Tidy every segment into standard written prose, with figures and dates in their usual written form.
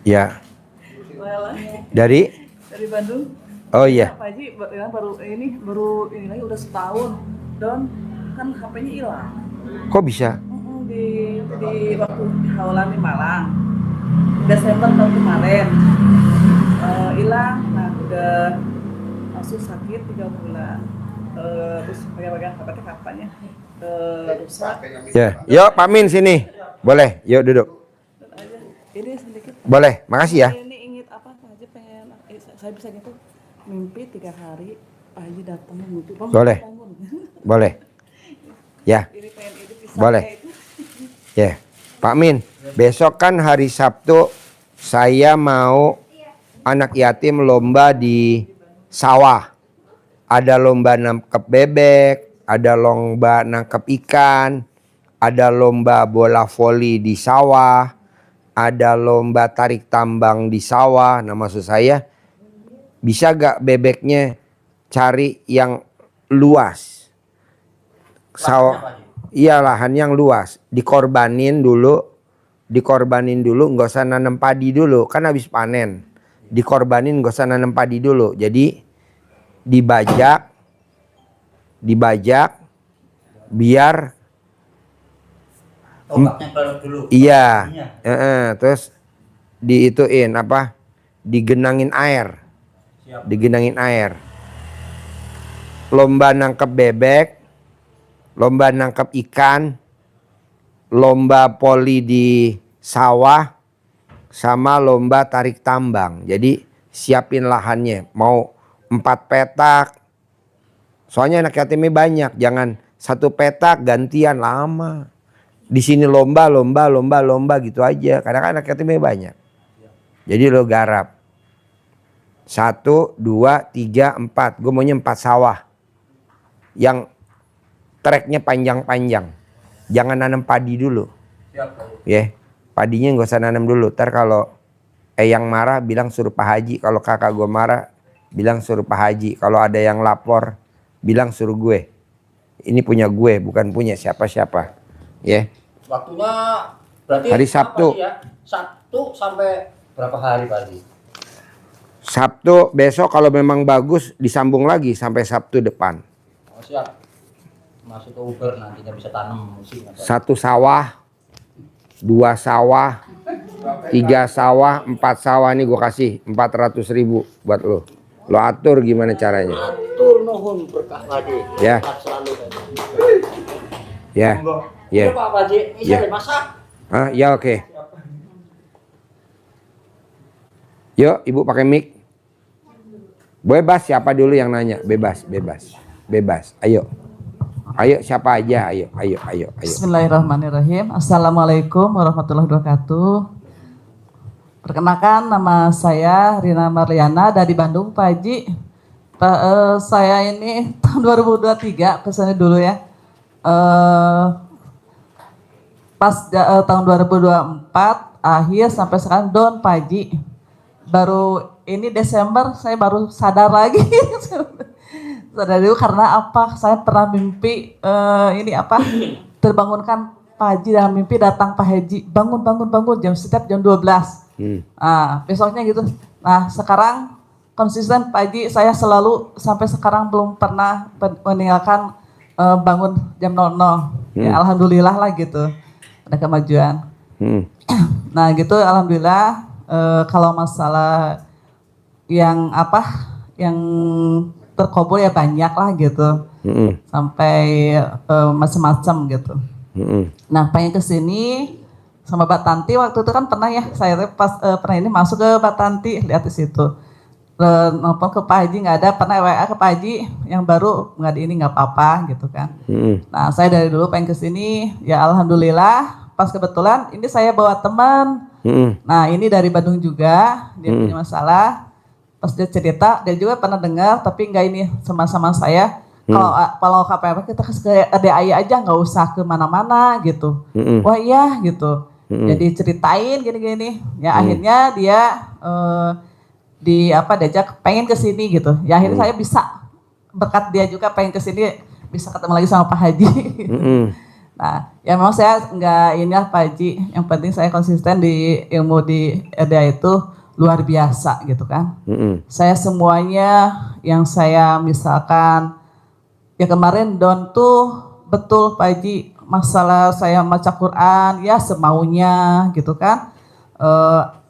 Ya. Walah. Dari Bandung. Oh iya. Pak Haji baru ini lagi udah setahun. Dan kan HP-nya hilang. Kok bisa? Di waktu Haulan di Malang. Desember tahun kemarin. Hilang. Nah, udah langsung sakit 3 bulan. Terus pegang-pegang HP-nya kapannya rusak. Ya. Yuk, Pak Min sini. Boleh. Yuk duduk. Ini sedikit. Boleh. Makasih ya. Ini ingin apa Pak Haji pengen saya bisa gitu mimpi 3 hari Pak Haji datang mimpi bangun. Boleh. Boleh. Ya. Ini pengen hidup di Boleh. Ya. Pak Min, besok kan hari Sabtu saya mau anak yatim lomba di sawah. Ada lomba nangkep bebek, ada lomba nangkep ikan, ada lomba bola voli di sawah, ada lomba tarik tambang di sawah. Nah, maksud saya bisa gak bebeknya cari yang luas? Sawah. Iya, lahan yang luas. Dikorbanin dulu, nggak usah nanam padi dulu, kan habis panen. Dikorbanin, nggak usah nanam padi dulu. Jadi dibajak biar dulu. Iya. Terus diituin apa? Digenangin air. Digenangin air. Lomba nangkep bebek, lomba nangkep ikan, lomba poli di sawah, sama lomba tarik tambang. Jadi siapin lahannya. Mau 4 petak. Soalnya anak yatimnya banyak. Jangan 1 petak gantian, lama. Di sini lomba gitu aja. Karena kan anak yatimnya banyak. Jadi lo garap. 1, 2, 3, 4. Gue maunya 4 sawah. Yang treknya panjang-panjang. Jangan nanam padi dulu. Ya, padinya gak usah nanam dulu. Ntar kalau Eyang marah bilang suruh Pak Haji. Kalau kakak gue marah bilang suruh Pak Haji. Kalau ada yang lapor bilang suruh gue. Ini punya gue, bukan punya siapa-siapa. Ya. Waktunya berarti hari Sabtu. Ya? Sabtu sampai berapa hari Pak Haji? Sabtu besok kalau memang bagus disambung lagi sampai Sabtu depan. Oh, siap. Masuk ke Uber nantinya bisa tanam musim. 1 sawah, 2 sawah, 3 sawah, 4 sawah nih gue kasih 400.000 buat lo. Lo atur gimana caranya? Atur nuhun berkah Haji. Ya. Selalu. Ya. Ya. Pak Haji, bisa dimasak? Ah, ya oke. Yuk, Ibu pakai mic. Bebas siapa dulu yang nanya? Bebas. Ayo. Ayo siapa aja? Ayo. Bismillahirrahmanirrahim. Assalamualaikum warahmatullahi wabarakatuh. Perkenalkan, nama saya Rina Marliana dari Bandung, Pak Haji. Saya ini tahun 2023 kesana dulu ya. Tahun 2024 akhir sampai sekarang down, Pak Haji. Baru ini Desember saya baru sadar lagi. Sadar dulu karena apa? Saya pernah mimpi terbangunkan Pak Haji dalam mimpi, datang Pak Haji, bangun setiap jam 12. Nah, besoknya gitu. Nah, sekarang konsisten Pak Haji, saya selalu sampai sekarang belum pernah meninggalkan bangun jam 00. Ya, alhamdulillah lah gitu. Ada kemajuan. Nah, gitu alhamdulillah. Kalau masalah yang terkabul ya banyak lah gitu. Sampai macam-macam gitu. Nah, pengen kesini sama Mbak Tanti waktu itu kan pernah ya, saya pas pernah ini masuk ke Mbak Tanti, lihat di situ. Nelfon ke Pak Haji nggak ada, pernah WA ke Pak Haji yang baru nggak ada, ini nggak apa-apa gitu kan. Nah, saya dari dulu pengen kesini, ya alhamdulillah pas kebetulan ini saya bawa teman. Nah, ini dari Bandung juga, dia punya masalah. Pas dia cerita, dia juga pernah dengar, tapi nggak ini sama-sama saya. Kalau apa-apa kita ke DAI aja, nggak usah ke mana-mana gitu. Wah iya gitu. Jadi ceritain gini-gini. Ya akhirnya dia diajak pengen ke sini gitu. Ya akhirnya saya bisa berkat dia juga pengen ke sini, bisa ketemu lagi sama Pak Haji. Nah, ya memang saya nggak ini lah Pak Haji. Yang penting saya konsisten di ilmu di RDA itu luar biasa gitu kan. Saya semuanya yang saya misalkan ya kemarin down tuh betul Pak Haji, masalah saya baca Quran ya semaunya gitu kan.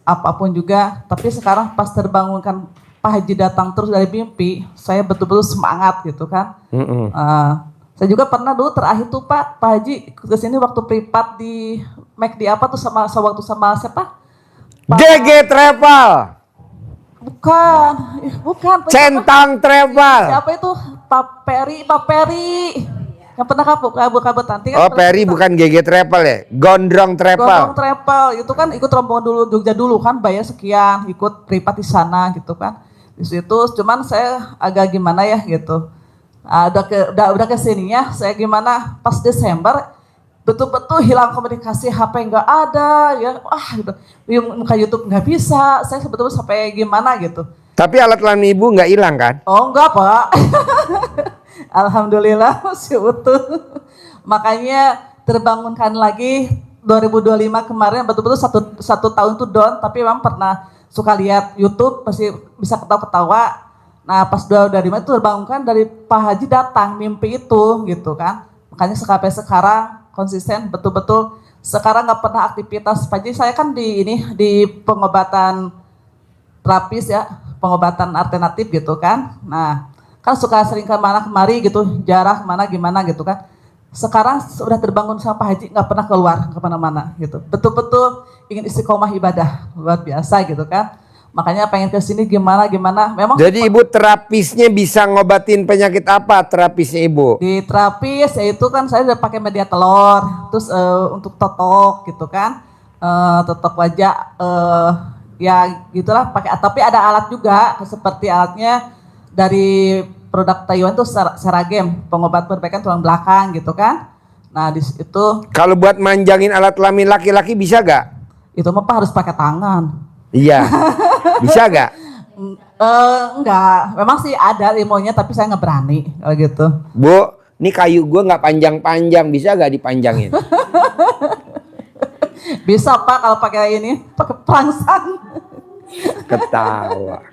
Apapun juga, tapi sekarang pas terbangunkan Pak Haji datang terus dari mimpi, saya betul-betul semangat gitu kan. Saya juga pernah dulu terakhir tuh Pak Haji kesini waktu privat di McD apa tuh waktu sama siapa? GG Travel. Bukan, bukan. Centang Travel. Siapa itu? Pak Peri. Yang pernah kabur nanti kan. Oh, Peri bukan GG Travel ya? Gondrong Travel. Gondrong Travel itu kan ikut rombongan dulu Jogja dulu kan, bayar sekian, ikut privat di sana gitu kan. Di situ cuman saya agak gimana ya gitu. Udah kesininya saya gimana pas Desember betul-betul hilang komunikasi, HP nggak ada ya, gitu. Muka YouTube nggak bisa, saya sebetulnya sampai gimana gitu. Tapi alat kelamin ibu nggak hilang kan? Oh enggak Pak. Alhamdulillah masih utuh. Makanya terbangunkan lagi 2025 kemarin betul-betul satu tahun itu down, tapi memang pernah suka lihat YouTube masih bisa ketawa-ketawa. Nah pas 2025 itu terbangunkan dari Pak Haji datang mimpi itu gitu kan. Makanya sampai sekarang konsisten betul-betul. Sekarang nggak pernah aktivitas. Pak Haji saya kan di pengobatan terapis ya, pengobatan alternatif gitu kan. Nah kan suka sering kemana kemari gitu, jarah kemana gimana gitu kan. Sekarang sudah terbangun sama Pak Haji, nggak pernah keluar kemana-mana gitu. Betul-betul ingin istiqomah ibadah luar biasa gitu kan. Makanya pengen kesini gimana. Memang. Jadi ibu terapisnya bisa ngobatin penyakit apa terapisnya ibu? Di terapis yaitu kan saya udah pakai media telur, terus untuk totok gitu kan, totok wajah, ya gitulah pakai. Tapi ada alat juga seperti alatnya dari produk Taiwan tuh Seragem, pengobat perbaikan tulang belakang gitu kan. Nah di situ. Kalau buat manjangin alat kelamin laki-laki bisa gak? Itu mah Pak harus pakai tangan. Iya, bisa gak? Enggak, memang sih ada ilmunya tapi saya nggak berani kalau gitu. Bu, ini kayu gue nggak panjang-panjang, bisa gak dipanjangin? Bisa Pak kalau pakai ini, pakai perangsang. Ketawa.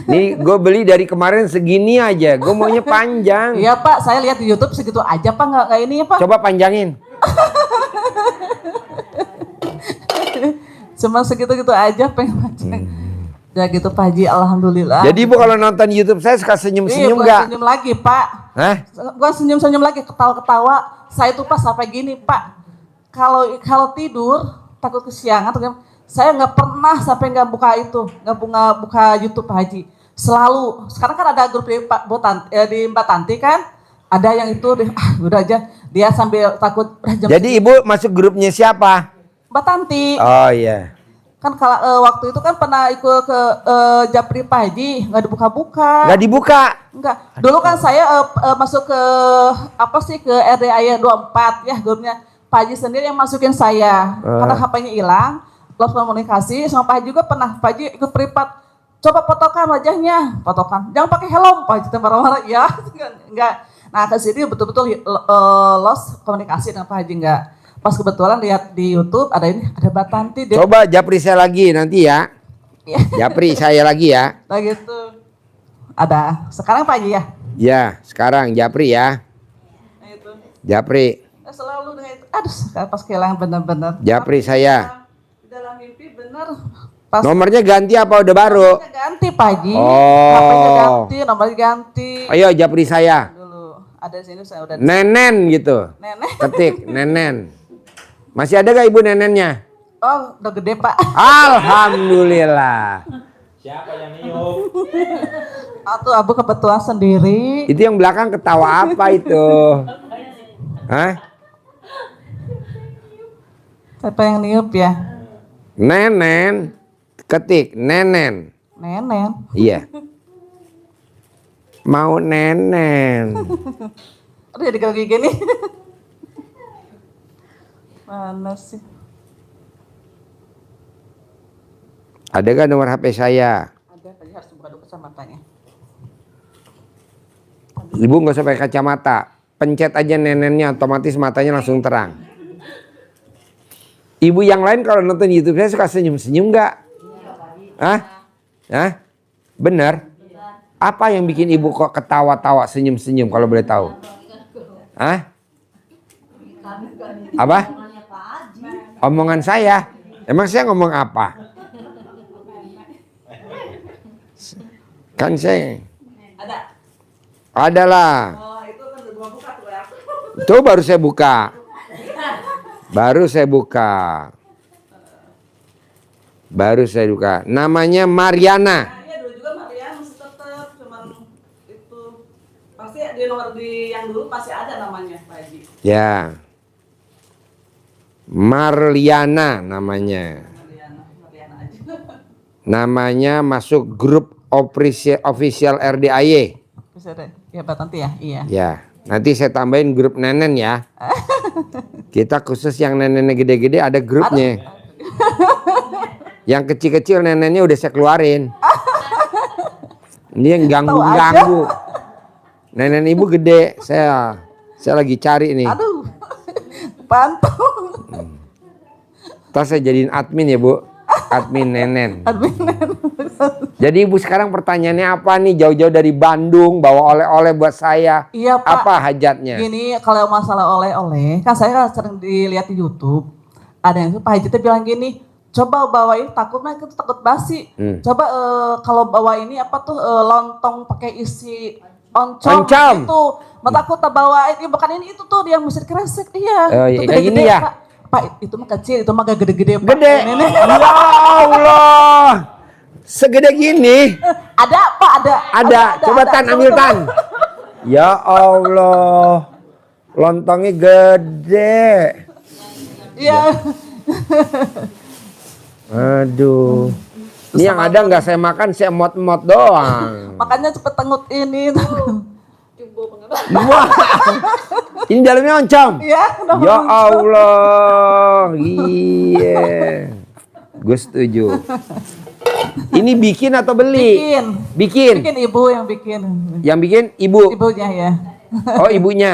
Nih gue beli dari kemarin segini aja, gue maunya panjang. Iya Pak, saya lihat di YouTube segitu aja Pak, nggak ini ya Pak. Coba panjangin. Cuma segitu-gitu aja pengen panjang. Ya gitu Pak Haji, alhamdulillah. Jadi ibu kalau nonton YouTube saya suka senyum-senyum nggak? Senyum lagi Pak. Hah? Gua senyum-senyum lagi, ketawa-ketawa. Saya tuh pas sampai gini Pak. Kalau tidur takut kesiangan atau gimana, saya nggak pernah sampai nggak buka itu, nggak buka YouTube Pak Haji. Selalu. Sekarang kan ada grup di Mbak Tanti kan, ada yang itu udah aja dia sambil takut. Jadi ibu masuk grupnya siapa? Mbak Tanti. Oh iya. Kan kalau waktu itu kan pernah ikut ke Japri Pak Haji, nggak dibuka-buka. Nggak dibuka? Enggak. Dulu kan saya masuk ke ke RDA 24 ya grupnya. Pak Haji sendiri yang masukin saya. Karena HP-nya hilang, lost komunikasi sama Pak Haji juga pernah. Pak Haji ikut privat. Coba fotokan wajahnya, fotokan. Jangan pakai helm, Pak Haji marah-marah. Ya, enggak. Nah, ke sini betul-betul lost komunikasi dengan Pak Haji enggak. Pas kebetulan lihat di YouTube ada Mbak Tanti. Coba japri saya lagi nanti ya. Japri saya lagi ya. Nah gitu. Ada. Sekarang Pak Haji ya? Ya, sekarang japri ya. Nah itu. Japri. Selalu dengan itu. Aduh, pas kehilangan benar-benar. Japri saya. Di dalam mimpi benar. Pas Nomornya ganti apa udah baru? nomornya ganti Pak Haji. Oh. HP-nya ganti, nomornya ganti. Ayo japri saya. Dulu. Ada di sini saya udah. Nenen gitu. Nenek. Ketik nenen. Masih ada gak ibu nenennya? Oh, udah gede Pak. Alhamdulillah. Siapa yang niup? Atau abu kebetulan sendiri. Itu yang belakang ketawa apa itu? Hah? Siapa yang niup ya? Nenen. Ketik nenen. Nenek. Iya. Mau nenen. Aduh jadi kayak gini. Mana sih? Ada gak nomor HP saya? Ada, tadi harus buka dulu kacamatanya. Ibu nggak usah pakai kacamata. pencet aja nenennya, otomatis matanya langsung terang. Ibu yang lain kalau nonton YouTube saya suka senyum-senyum nggak? Hah? Hah? Benar? Apa yang bikin ibu kok ketawa-tawa, senyum-senyum kalau boleh tahu? Hah? Apa? Omongan saya. Emang saya ngomong apa? Kan saya. Ada lah. Oh, itu kan udah gua buka tuh ya. Itu baru saya buka. Baru saya buka. Baru saya buka. Namanya Mariana. Nah, iya dulu juga Mariana masih tetap, cuman itu pasti di nomor di yang dulu pasti ada namanya Pak Haji. Ya. Marliana namanya. Mariana aja. Namanya masuk grup official RDAY. Bisa deh. Ya Pak Tanti ya, iya. Ya. Nanti saya tambahin grup nenen ya. Kita khusus yang nenennya gede-gede ada grupnya. Yang kecil-kecil nenennya udah saya keluarin. Ini yang ganggu-ganggu. Nenen ibu gede, saya lagi cari nih. Aduh. Bantu. Terus saya jadiin admin ya Bu. Admin nenen. Admin. Jadi ibu sekarang pertanyaannya apa nih? Jauh-jauh dari Bandung bawa oleh-oleh buat saya. Iya Pak. Apa hajatnya? Gini, kalau masalah oleh-oleh, kan saya kan sering dilihat di YouTube. Ada yang Pak Haji tuh bilang gini, coba bawain takutnya itu takut basi. Coba kalau bawa ini apa tuh lontong pakai isi oncom itu. Mata aku tak bawain, bukan ini itu tuh yang musir kresek. Iya. Oh, iya. Itu Kayak gini ya? Pak, itu mah kecil, itu mah gak gede-gede. Pak. Gede. Ini. Ya Allah. Segede gini. Ada Pak, ada. Ada. Coba ada. Tan, ambil Tan. Ya Allah. Lontongnya gede. Iya. Aduh. Ini yang ada nggak saya makan, saya emot-emot doang. Makanya cepet tengut ini. Wah. Ini dalamnya oncom. Iya, Ya Allah. Iya. Gue setuju. Ini bikin atau beli? Bikin. Bikin ibu yang bikin. Yang bikin ibu. Ibunya ya. Oh, ibunya.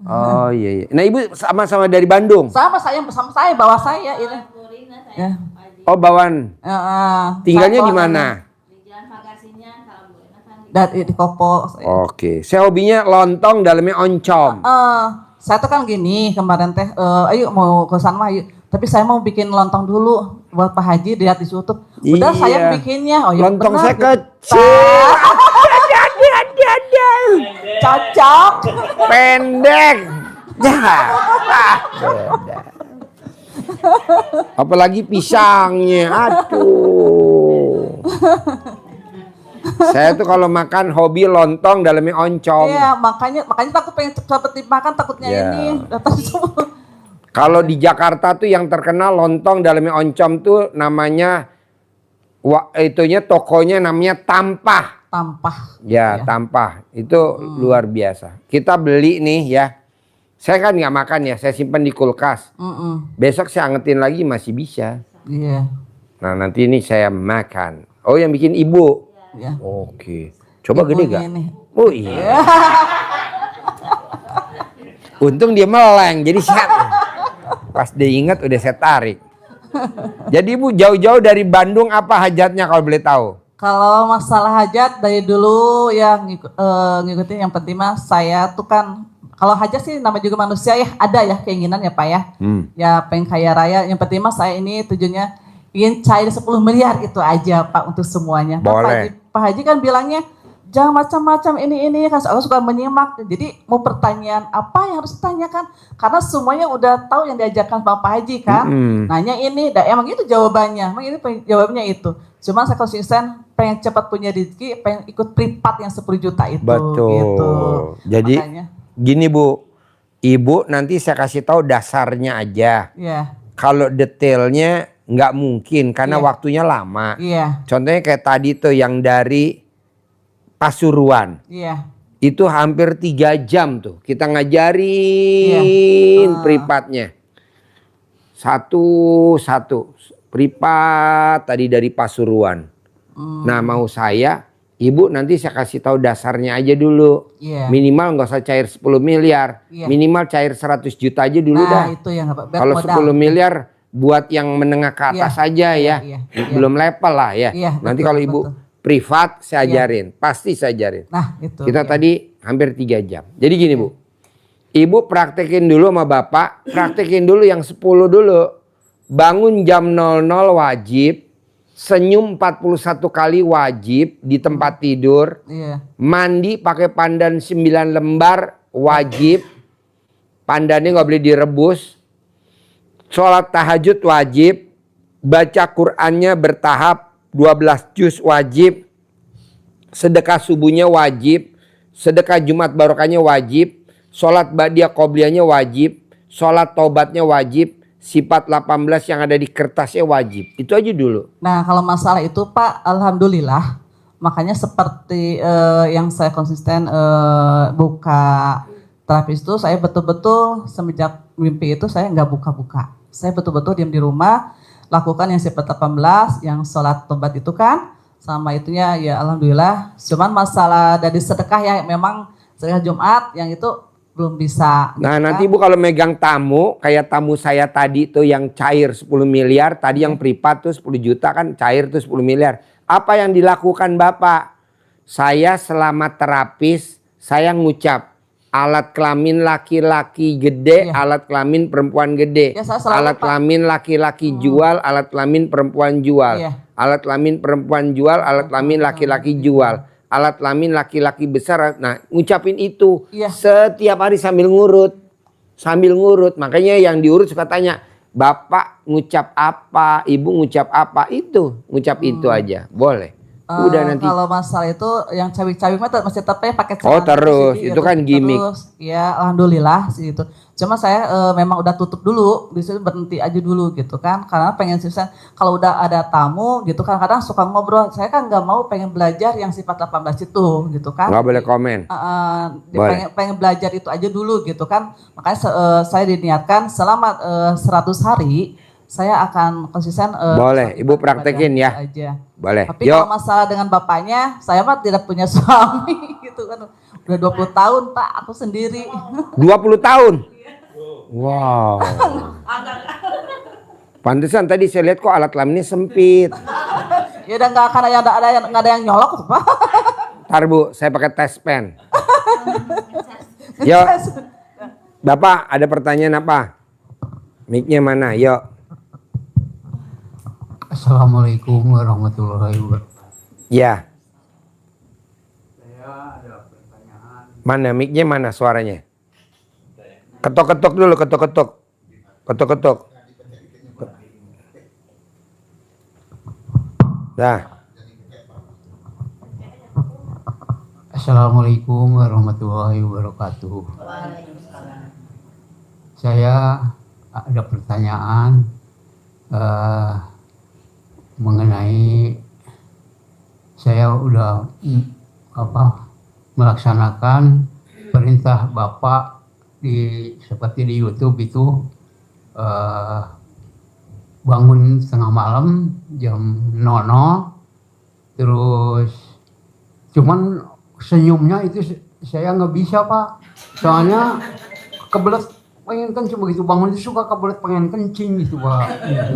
Oh iya iya. Nah, ibu sama-sama dari Bandung. Sama saya bawa saya ini. Ya. Oh, bawaan. Tinggalnya di mana? Di Jalan Pagarsinya, kalau Bu Ena kan Di Kopo. Oke. Saya hobinya lontong dalamnya oncom. Saya tuh kan gini kemarin teh, ayo mau ke sana ayo. Tapi saya mau bikin lontong dulu buat Pak Haji lihat di YouTube. Udah Iya. saya bikinnya. Oh ya Lontong benar, saya gitu. kecil. Cocok. Pendek. Ya. Beda. Apalagi pisangnya. Aduh. Saya tuh kalau makan hobi lontong dalamnya oncom. Iya, makanya takut pengen cepet dimakan takutnya Ya. ini datang semua. Kalau di Jakarta tuh yang terkenal lontong dalamnya oncom tuh namanya itunya tokonya namanya Tampah. Tampah. Ya, Tampah. Itu luar biasa. Kita beli nih ya. Saya kan nggak makan ya, saya simpan di kulkas. Besok saya angetin lagi masih bisa. Iya. Nah, nanti ini saya makan. Oh, yang bikin ibu. Iya. Oke. Coba gede Ibunya gak? nih. Oh iya. Untung dia meleng, jadi saya pas dia ingat udah saya tarik. Jadi ibu jauh-jauh dari Bandung apa hajatnya kalau boleh tahu? Kalau masalah hajat dari dulu ya ngikutin yang penting mah saya tuh kan kalau hajat sih nama juga manusia ya ada ya keinginan ya Pak ya. Ya pengen kaya raya yang penting mah saya ini tujuannya ingin cair 10 miliar itu aja Pak untuk semuanya. Nah, Boleh. Pak Haji kan bilangnya jangan macam-macam ini kan aku suka menyimak. Jadi mau pertanyaan apa yang harus ditanyakan karena semuanya udah tahu yang diajarkan sama Pak Haji kan. Nanya ini, emang itu jawabannya. Emang ini jawabannya itu. Cuma saya konsisten pengen cepat punya rezeki, pengen ikut privat yang 10 juta itu. Betul. Gitu. Jadi makanya, gini Bu, ibu nanti saya kasih tahu dasarnya aja. iya, Kalau detailnya nggak mungkin karena Iya. waktunya lama. iya, Contohnya kayak tadi tuh yang dari Pasuruan. iya. Itu hampir 3 jam tuh kita ngajarin Iya. privatnya. Satu-satu. Privat tadi dari Pasuruan. Nah mau saya Ibu nanti saya kasih tahu dasarnya aja dulu. Iya. Minimal nggak usah cair 10 miliar. Iya. Minimal cair 100 juta aja dulu Nah, dah. itu yang biar Kalau modal. 10 miliar buat yang menengah ke atas Iya, aja iya, ya. iya, Belum level lah ya. Iya, Nanti betul, kalau ibu betul. privat saya Iya. ajarin. Pasti saya ajarin. Nah, itu. Kita iya. tadi hampir 3 jam. Jadi gini Bu. Ibu praktekin dulu sama bapak. Praktekin dulu yang 10 dulu. Bangun jam 00 wajib. Senyum 41 kali wajib di tempat tidur. Iya. Mandi pakai pandan 9 lembar wajib. Pandannya nggak boleh direbus. Sholat tahajud wajib. Baca Qur'annya bertahap 12 juz wajib. Sedekah subuhnya wajib. Sedekah Jumat barokahnya wajib. Sholat ba'diyah qobliyahnya wajib. Sholat taubatnya wajib. Sifat 18 yang ada di kertasnya wajib. Itu aja dulu. Nah, kalau masalah itu Pak, alhamdulillah. Makanya seperti yang saya konsisten buka terapis itu, saya betul-betul semenjak mimpi itu saya nggak buka-buka. Saya betul-betul diam di rumah, lakukan yang sifat 18, yang sholat tobat itu kan. Sama itunya ya alhamdulillah. Cuman masalah dari sedekah ya memang sedekah Jumat yang itu belum bisa. Nah gitu nanti kan. Ibu kalau megang tamu, kayak tamu saya tadi tuh yang cair 10 miliar, tadi yang privat tuh 10 juta kan cair tuh 10 miliar. Apa yang dilakukan Bapak? Saya selama terapis, saya ngucap alat kelamin laki-laki gede, Iya. alat kelamin perempuan gede. Ya, saya selalu, Alat Pak. kelamin laki-laki jual, alat kelamin perempuan jual. Iya. Alat kelamin perempuan jual, alat kelamin laki-laki jual. Alat kelamin laki-laki besar. Nah, ngucapin itu Iya. setiap hari sambil ngurut. Sambil ngurut. Makanya yang diurut suka tanya, Bapak ngucap apa, Ibu ngucap apa? Itu, ngucap itu aja. Boleh. Udah nanti. Kalau masalah itu yang cawi-cawi mah masih tetap ya pakai Oh, celana terus. sih, Itu kan gimmick. Terus, ya alhamdulillah sih itu. Cuma saya memang udah tutup dulu, di situ berhenti aja dulu gitu kan. Karena pengen sisa kalau udah ada tamu gitu kan kadang suka ngobrol. Saya kan nggak mau pengen belajar yang sifat 18 itu gitu kan. Nggak boleh komen. Boleh. Pengen belajar itu aja dulu gitu kan. Makanya saya diniatkan selama 100 hari saya akan konsisten. Boleh, Ibu praktekin ya. Aja. Boleh. Tapi kalau masalah dengan bapaknya, saya mah tidak punya suami gitu kan. Udah 20 tahun Pak, aku sendiri. 20 tahun. Wow. Pantesan tadi saya lihat kok alat kelaminnya sempit. Ya udah nggak akan ada yang nyolok Pak. Ntar Bu, saya pakai test pen. Yuk, Bapak ada pertanyaan apa? Mic-nya mana? Yuk. Assalamualaikum warahmatullahi wabarakatuh. Ya, Saya ada pertanyaan. mana mic-nya mana suaranya? Ketok-ketok dulu, ketok-ketok. Ketok-ketok. Nah, Assalamualaikum warahmatullahi wabarakatuh. Saya ada pertanyaan mengenai saya udah melaksanakan perintah Bapak seperti di YouTube itu bangun tengah malam jam 00, terus cuman senyumnya itu saya nggak bisa Pak, soalnya kebelet pengen kencing, begitu bangun itu suka kebelet pengen kencing gitu Pak.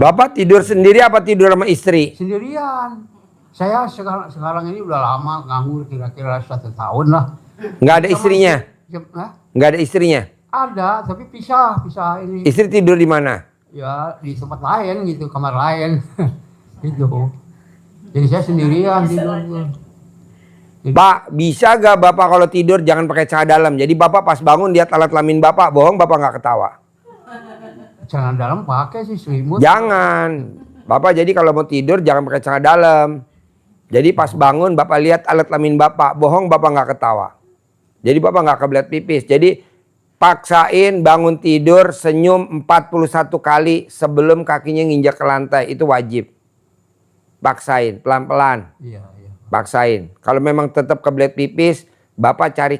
Bapak tidur sendiri apa tidur sama istri? Sendirian. Saya sekarang ini udah lama nganggur, kira-kira 1 tahun lah. Nggak ada istrinya? Hah? Nggak ada istrinya? Ada, tapi pisah ini. Istri tidur di mana? Ya di tempat lain gitu, kamar lain. Gitu. Jadi saya sendirian tidur. Pak, bisa gak Bapak kalau tidur jangan pakai celana dalam? Jadi Bapak pas bangun lihat alat kelamin Bapak, bohong Bapak nggak ketawa? Celana dalam pakai sih selimut. Jangan. Bapak jadi kalau mau tidur jangan pakai celana dalam. Jadi pas bangun Bapak lihat alat kelamin Bapak, bohong Bapak nggak ketawa. Jadi Bapak nggak kebelet pipis. Jadi paksain bangun tidur senyum 41 kali sebelum kakinya nginjak ke lantai. Itu wajib. Paksain pelan-pelan. Iya, iya. Paksain. Kalau memang tetap kebelet pipis, Bapak cari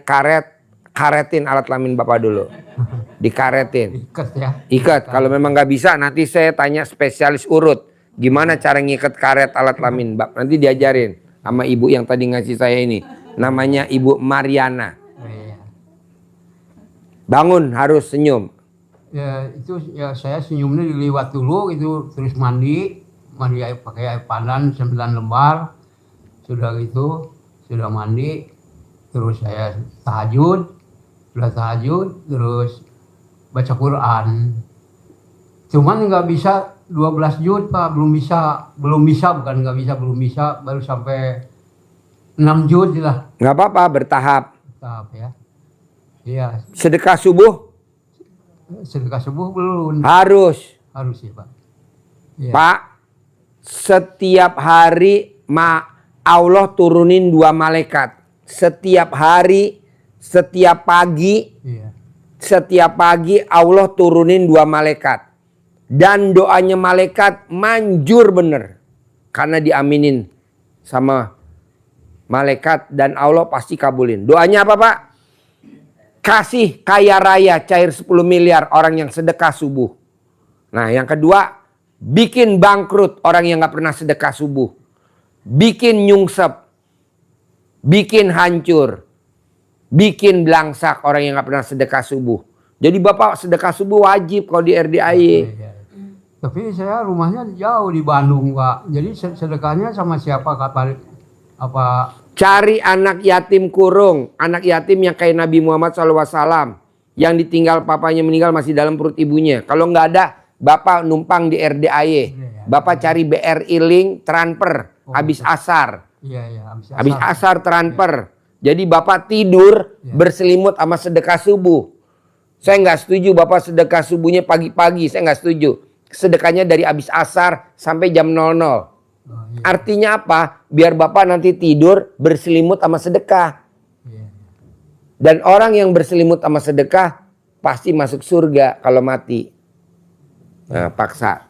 karetin alat kelamin Bapak dulu. Dikaretin. Ikat ya. Ikat. Kalau memang nggak bisa, nanti saya tanya spesialis urut. Gimana cara ngikat karet alat kelamin Bapak. Nanti diajarin. sama ibu yang tadi ngasih saya ini. Namanya Ibu Mariana. Iya. Bangun harus senyum. Ya itu ya saya senyumnya diliwat dulu itu, terus mandi pakai air pandan 9 lembar. Sudah gitu, sudah mandi, terus saya tahajud, sudah tahajud, terus baca Quran. Cuman nggak bisa 12 juz Pak, belum bisa, bukan nggak bisa, belum bisa, baru sampai 6 juz lah. Nggak apa-apa, bertahap. Tahap ya. Iya, Sedekah subuh sedekah subuh belum. harus. Harus ya Pak. Iya. Pak, setiap hari Allah turunin 2 malaikat. Setiap hari, setiap pagi, Iya. setiap pagi Allah turunin 2 malaikat. Dan doanya malaikat manjur bener. Karena diaminin sama malaikat dan Allah pasti kabulin. Doanya apa Pak? Kasih kaya raya cair 10 miliar orang yang sedekah subuh. Nah yang kedua, bikin bangkrut orang yang gak pernah sedekah subuh. Bikin nyungsep. Bikin hancur. Bikin belangsak orang yang gak pernah sedekah subuh. Jadi Bapak sedekah subuh wajib kalau di RDAY. Iya. Tapi saya rumahnya jauh di Bandung Pak. Jadi sedekahnya sama siapa apa? Cari anak yatim kurung. Anak yatim yang kayak Nabi Muhammad SAW. Yang ditinggal papanya meninggal masih dalam perut ibunya. Kalau nggak ada, Bapak numpang di RDAY. Bapak cari BRI Link transfer. Habis asar. Iya, Habis asar transfer. Jadi Bapak tidur berselimut sama sedekah subuh. Saya nggak setuju Bapak sedekah subuhnya pagi-pagi. Saya nggak setuju. Sedekahnya dari habis asar sampai jam 00. Artinya apa? Biar Bapak nanti tidur berselimut sama sedekah. Dan orang yang berselimut sama sedekah pasti masuk surga kalau mati. Nah, paksa.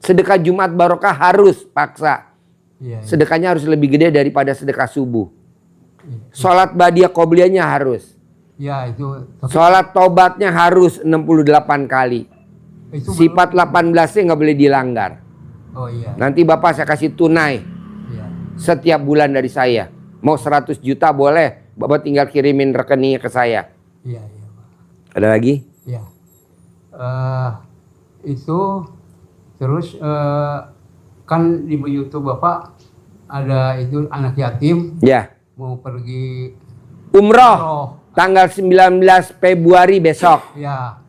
Sedekah Jumat barokah harus paksa. Sedekahnya harus lebih gede daripada sedekah subuh. Sholat badiah qobliyahnya harus. Ya itu. Sholat tobatnya harus 68 kali. Sifat 18-nya nggak boleh dilanggar. Oh iya. Nanti Bapak saya kasih tunai Iya. setiap bulan dari saya. Mau 100 juta boleh. Bapak tinggal kirimin rekeningnya ke saya. Iya Pak. Ada lagi? Iya. Itu terus kan di YouTube Bapak ada itu anak yatim Ya. mau pergi Umroh. Tanggal 19 Februari besok. Ya.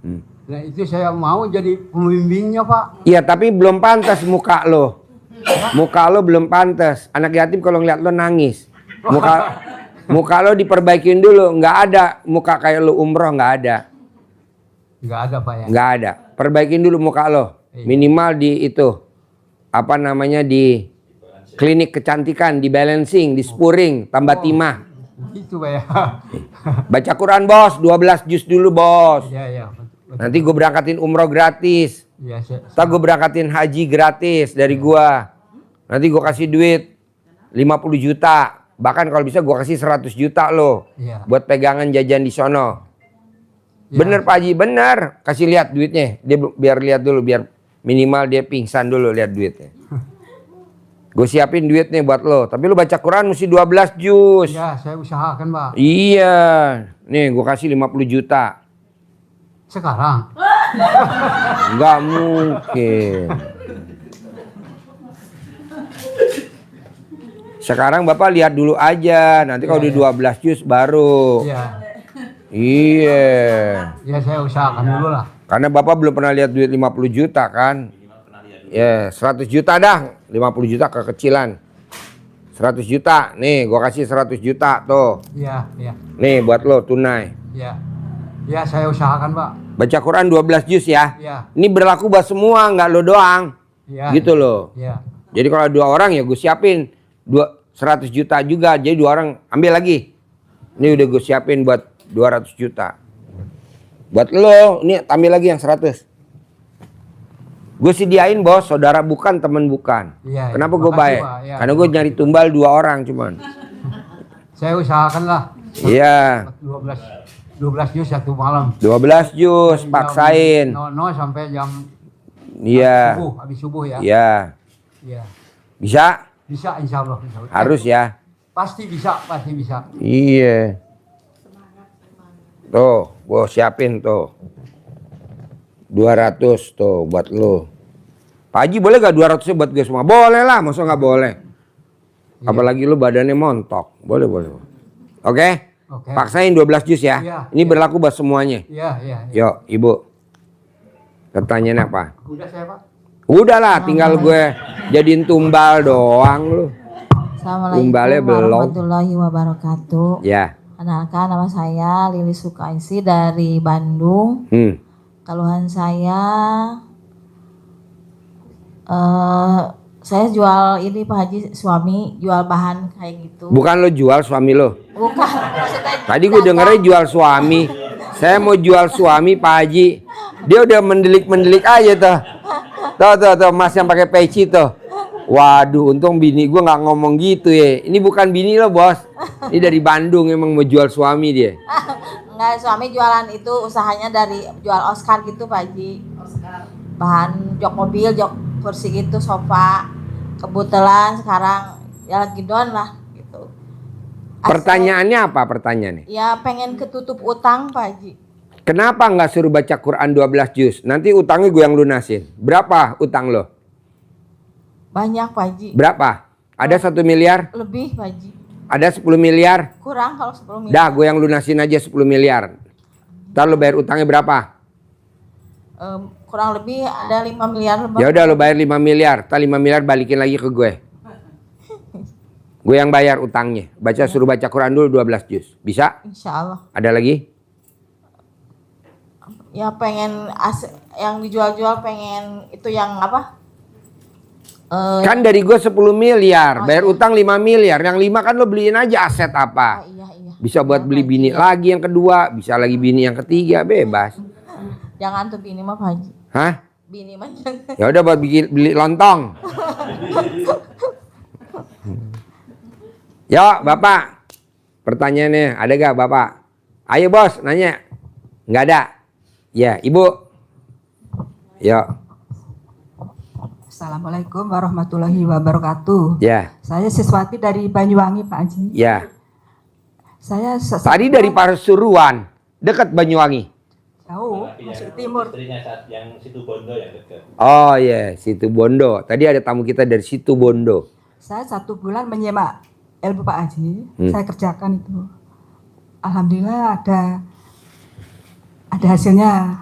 Nah itu saya mau jadi pembimbingnya Pak. Iya tapi belum pantas muka lo. Muka lo belum pantas. Anak yatim kalau ngeliat lo nangis. Muka lo diperbaikin dulu. Nggak ada muka kayak lo umroh, nggak ada. Nggak ada Pak ya. Nggak ada. Perbaikin dulu muka lo. Minimal di itu. Apa namanya di klinik kecantikan, di balancing, di spuring, tambah timah. Gitu Pak ya. Baca Quran bos, 12 juz dulu bos. Iya. Nanti gue berangkatin umroh gratis. Iya. Ntar gue berangkatin haji gratis dari gua. Nanti gue kasih duit 50 juta. Bahkan kalau bisa gue kasih 100 juta lo. Iya. Buat pegangan jajan di sono. Ya. Bener Pak Haji, bener. Kasih lihat duitnya. Dia biar lihat dulu, biar minimal dia pingsan dulu lihat duitnya. Gue siapin duitnya buat lo. Tapi lo baca Quran mesti 12 juz. Iya, saya usahakan Pak. Iya. Nih gue kasih 50 juta. Sekarang. Nggak mungkin. Sekarang Bapak lihat dulu aja. Nanti kalau di 12 juz baru. Iya. Iya. Ya saya usahakan dulu lah. Karena Bapak belum pernah lihat duit 50 juta kan. Ya 100 juta dah. 50 juta kekecilan. 100 juta. Nih gua kasih 100 juta tuh. Iya. Nih buat lo tunai. Iya. Ya saya usahakan Pak. Baca Quran 12 juz ya. Iya. Ini berlaku buat semua, nggak lo doang. Iya. Gitu loh. Iya. Jadi kalau 2 orang ya gue siapin 100 juta juga. Jadi 2 orang ambil lagi. Ini udah gue siapin buat 200 juta. Buat lo, ini ambil lagi yang 100. Gue sediain bos, saudara bukan, teman bukan. Iya, Kenapa iya. gue Makasih, baik? Pak. Iya. Karena gue nyari tumbal 2 orang cuman. Saya usahakan lah. Iya. 12 juz satu malam. 12 juz, paksain. 00 sampai jam Iya. habis subuh ya. Iya. Iya. Bisa? Bisa insya Allah. Insya Allah. Harus ya. Pasti bisa, pasti bisa. Iya. Tuh, gua siapin tuh. 200 tuh buat lu. Pak Haji boleh gak 200 buat gue semua? Boleh lah, masa gak boleh? Apalagi lu badannya montok. Boleh, boleh. Oke? Oke. Paksain 12 jus ya. Iya, Ini berlaku buat semuanya. Iya, iya. Yuk, Ibu. Pertanyaan apa? Udah saya Pak. Udahlah, tinggal gue jadiin tumbal doang lu. Tumbalnya Assalamualaikum belum. warahmatullahi wabarakatuh. Ya. Kenalkan, nama saya Lili Sukaisi dari Bandung. Keluhan saya jual ini Pak Haji, suami jual bahan kayak gitu. Bukan lo jual suami lo. Bukan. Maksudnya Tadi gue dengernya jual suami. Saya mau jual suami Pak Haji. Dia udah mendelik-mendelik aja tuh. Tuh mas yang pakai peci tuh. Waduh, untung bini gue nggak ngomong gitu ya. Ini bukan bini lo bos. Ini dari Bandung emang mau jual suami dia. Enggak, suami jualan itu usahanya dari jual Oscar gitu Pak Haji. Bahan jok mobil, jok kursi gitu, sofa. Kebetulan sekarang ya lagi down lah gitu. Pertanyaannya apa pertanyaannya? Ya pengen ketutup utang Pak Haji. Kenapa nggak suruh baca Quran 12 juz? Nanti utangnya gue yang lunasin. Berapa utang lo? Banyak Pak Haji. Berapa? Ada 1 miliar? Lebih Pak Haji. Ada 10 miliar? Kurang kalau 10 miliar. Dah, gue yang lunasin aja 10 miliar. Ntar lo bayar utangnya berapa? Kurang lebih ada 5 miliar lebih. Ya udah lo bayar 5 miliar. Ntar 5 miliar balikin lagi ke gue. Gue yang bayar utangnya. Suruh baca Quran dulu 12 juz. Bisa? Insya Allah. Ada lagi? Ya pengen yang dijual-jual pengen itu yang apa? Kan dari gue 10 miliar. Bayar utang 5 miliar. Yang 5 kan lo beliin aja aset apa. Iya. Bisa buat beli bini lagi yang kedua. Bisa lagi bini yang ketiga. Bebas. Jangan tuh bini mah Pak Haji. Hah? Bini mah Ya udah buat beli lontong. Yo, Bapak. Pertanyaannya ada gak Bapak? Ayo bos, nanya. Nggak ada. Ya, Ibu. Yo. Assalamualaikum warahmatullahi wabarakatuh. Ya. Saya Siswati dari Banyuwangi Pak Haji. Ya. Saya Tadi dari Pasuruan, dekat Banyuwangi. jauh, masuk timur. Istrinya saat yang situ Bondo yang dekat. Oh iya, Situ Bondo. Tadi ada tamu kita dari Situ Bondo. Saya 1 bulan menyemak ilmu Pak Haji. Saya kerjakan itu. Alhamdulillah ada hasilnya,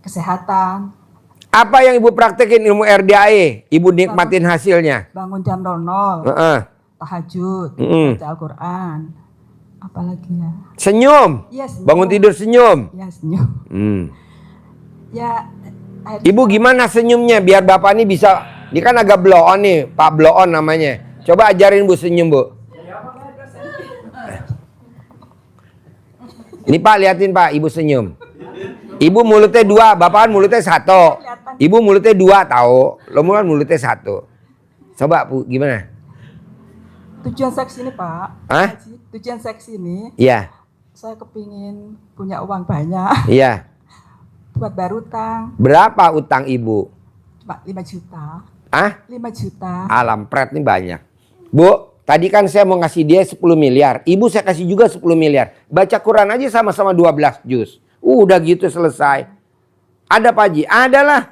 kesehatan, Apa yang Ibu praktekin ilmu RDAE? Ibu nikmatin hasilnya. bangun jam 00, tahajud, baca Al-Quran, apalagi ya. Senyum. Iya, senyum. Bangun tidur senyum. Ya senyum. Ya Ibu gimana senyumnya biar Bapak ini bisa, ini kan agak blow on nih, Pak blow on namanya. Coba ajarin Bu senyum Bu. Ini Pak liatin Pak, Ibu senyum. Ibu mulutnya 2, Bapak kan mulutnya 1. Ibu mulutnya 2 tahu, lo mulutnya 1. Coba Bu gimana? tujuan seks ini Pak. Hah? Haji, tujuan seks ini Iya, saya kepingin punya uang banyak iya. buat bayar utang. Berapa utang Ibu? Cuma 5 juta. Hah? 5 juta. Alam pret nih banyak. Bu, tadi kan saya mau ngasih dia 10 miliar. Ibu saya kasih juga 10 miliar. Baca Quran aja sama-sama 12 juz. Udah gitu selesai. Ada Pak Haji? Ada lah.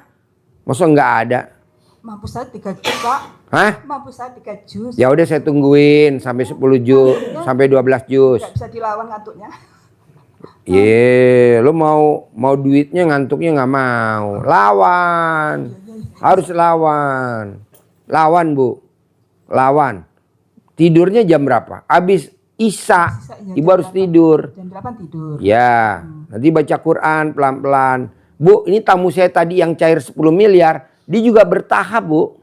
Masa nggak ada? Mampu saya 3 juz Pak. Hah? Mampu saya 3 juz. Ya udah saya tungguin sampai 10 juz, sampai 12 juz. Gak bisa dilawan ngantuknya. Lo mau duitnya ngantuknya nggak mau. Lawan. Harus lawan. Lawan Bu. Lawan. Tidurnya jam berapa? Habis Isya. Iya, Ibu jam harus 8. tidur. Jam 8 tidur. Ya, nanti baca Quran pelan-pelan. Bu, ini tamu saya tadi yang cair 10 miliar. Dia juga bertahap Bu.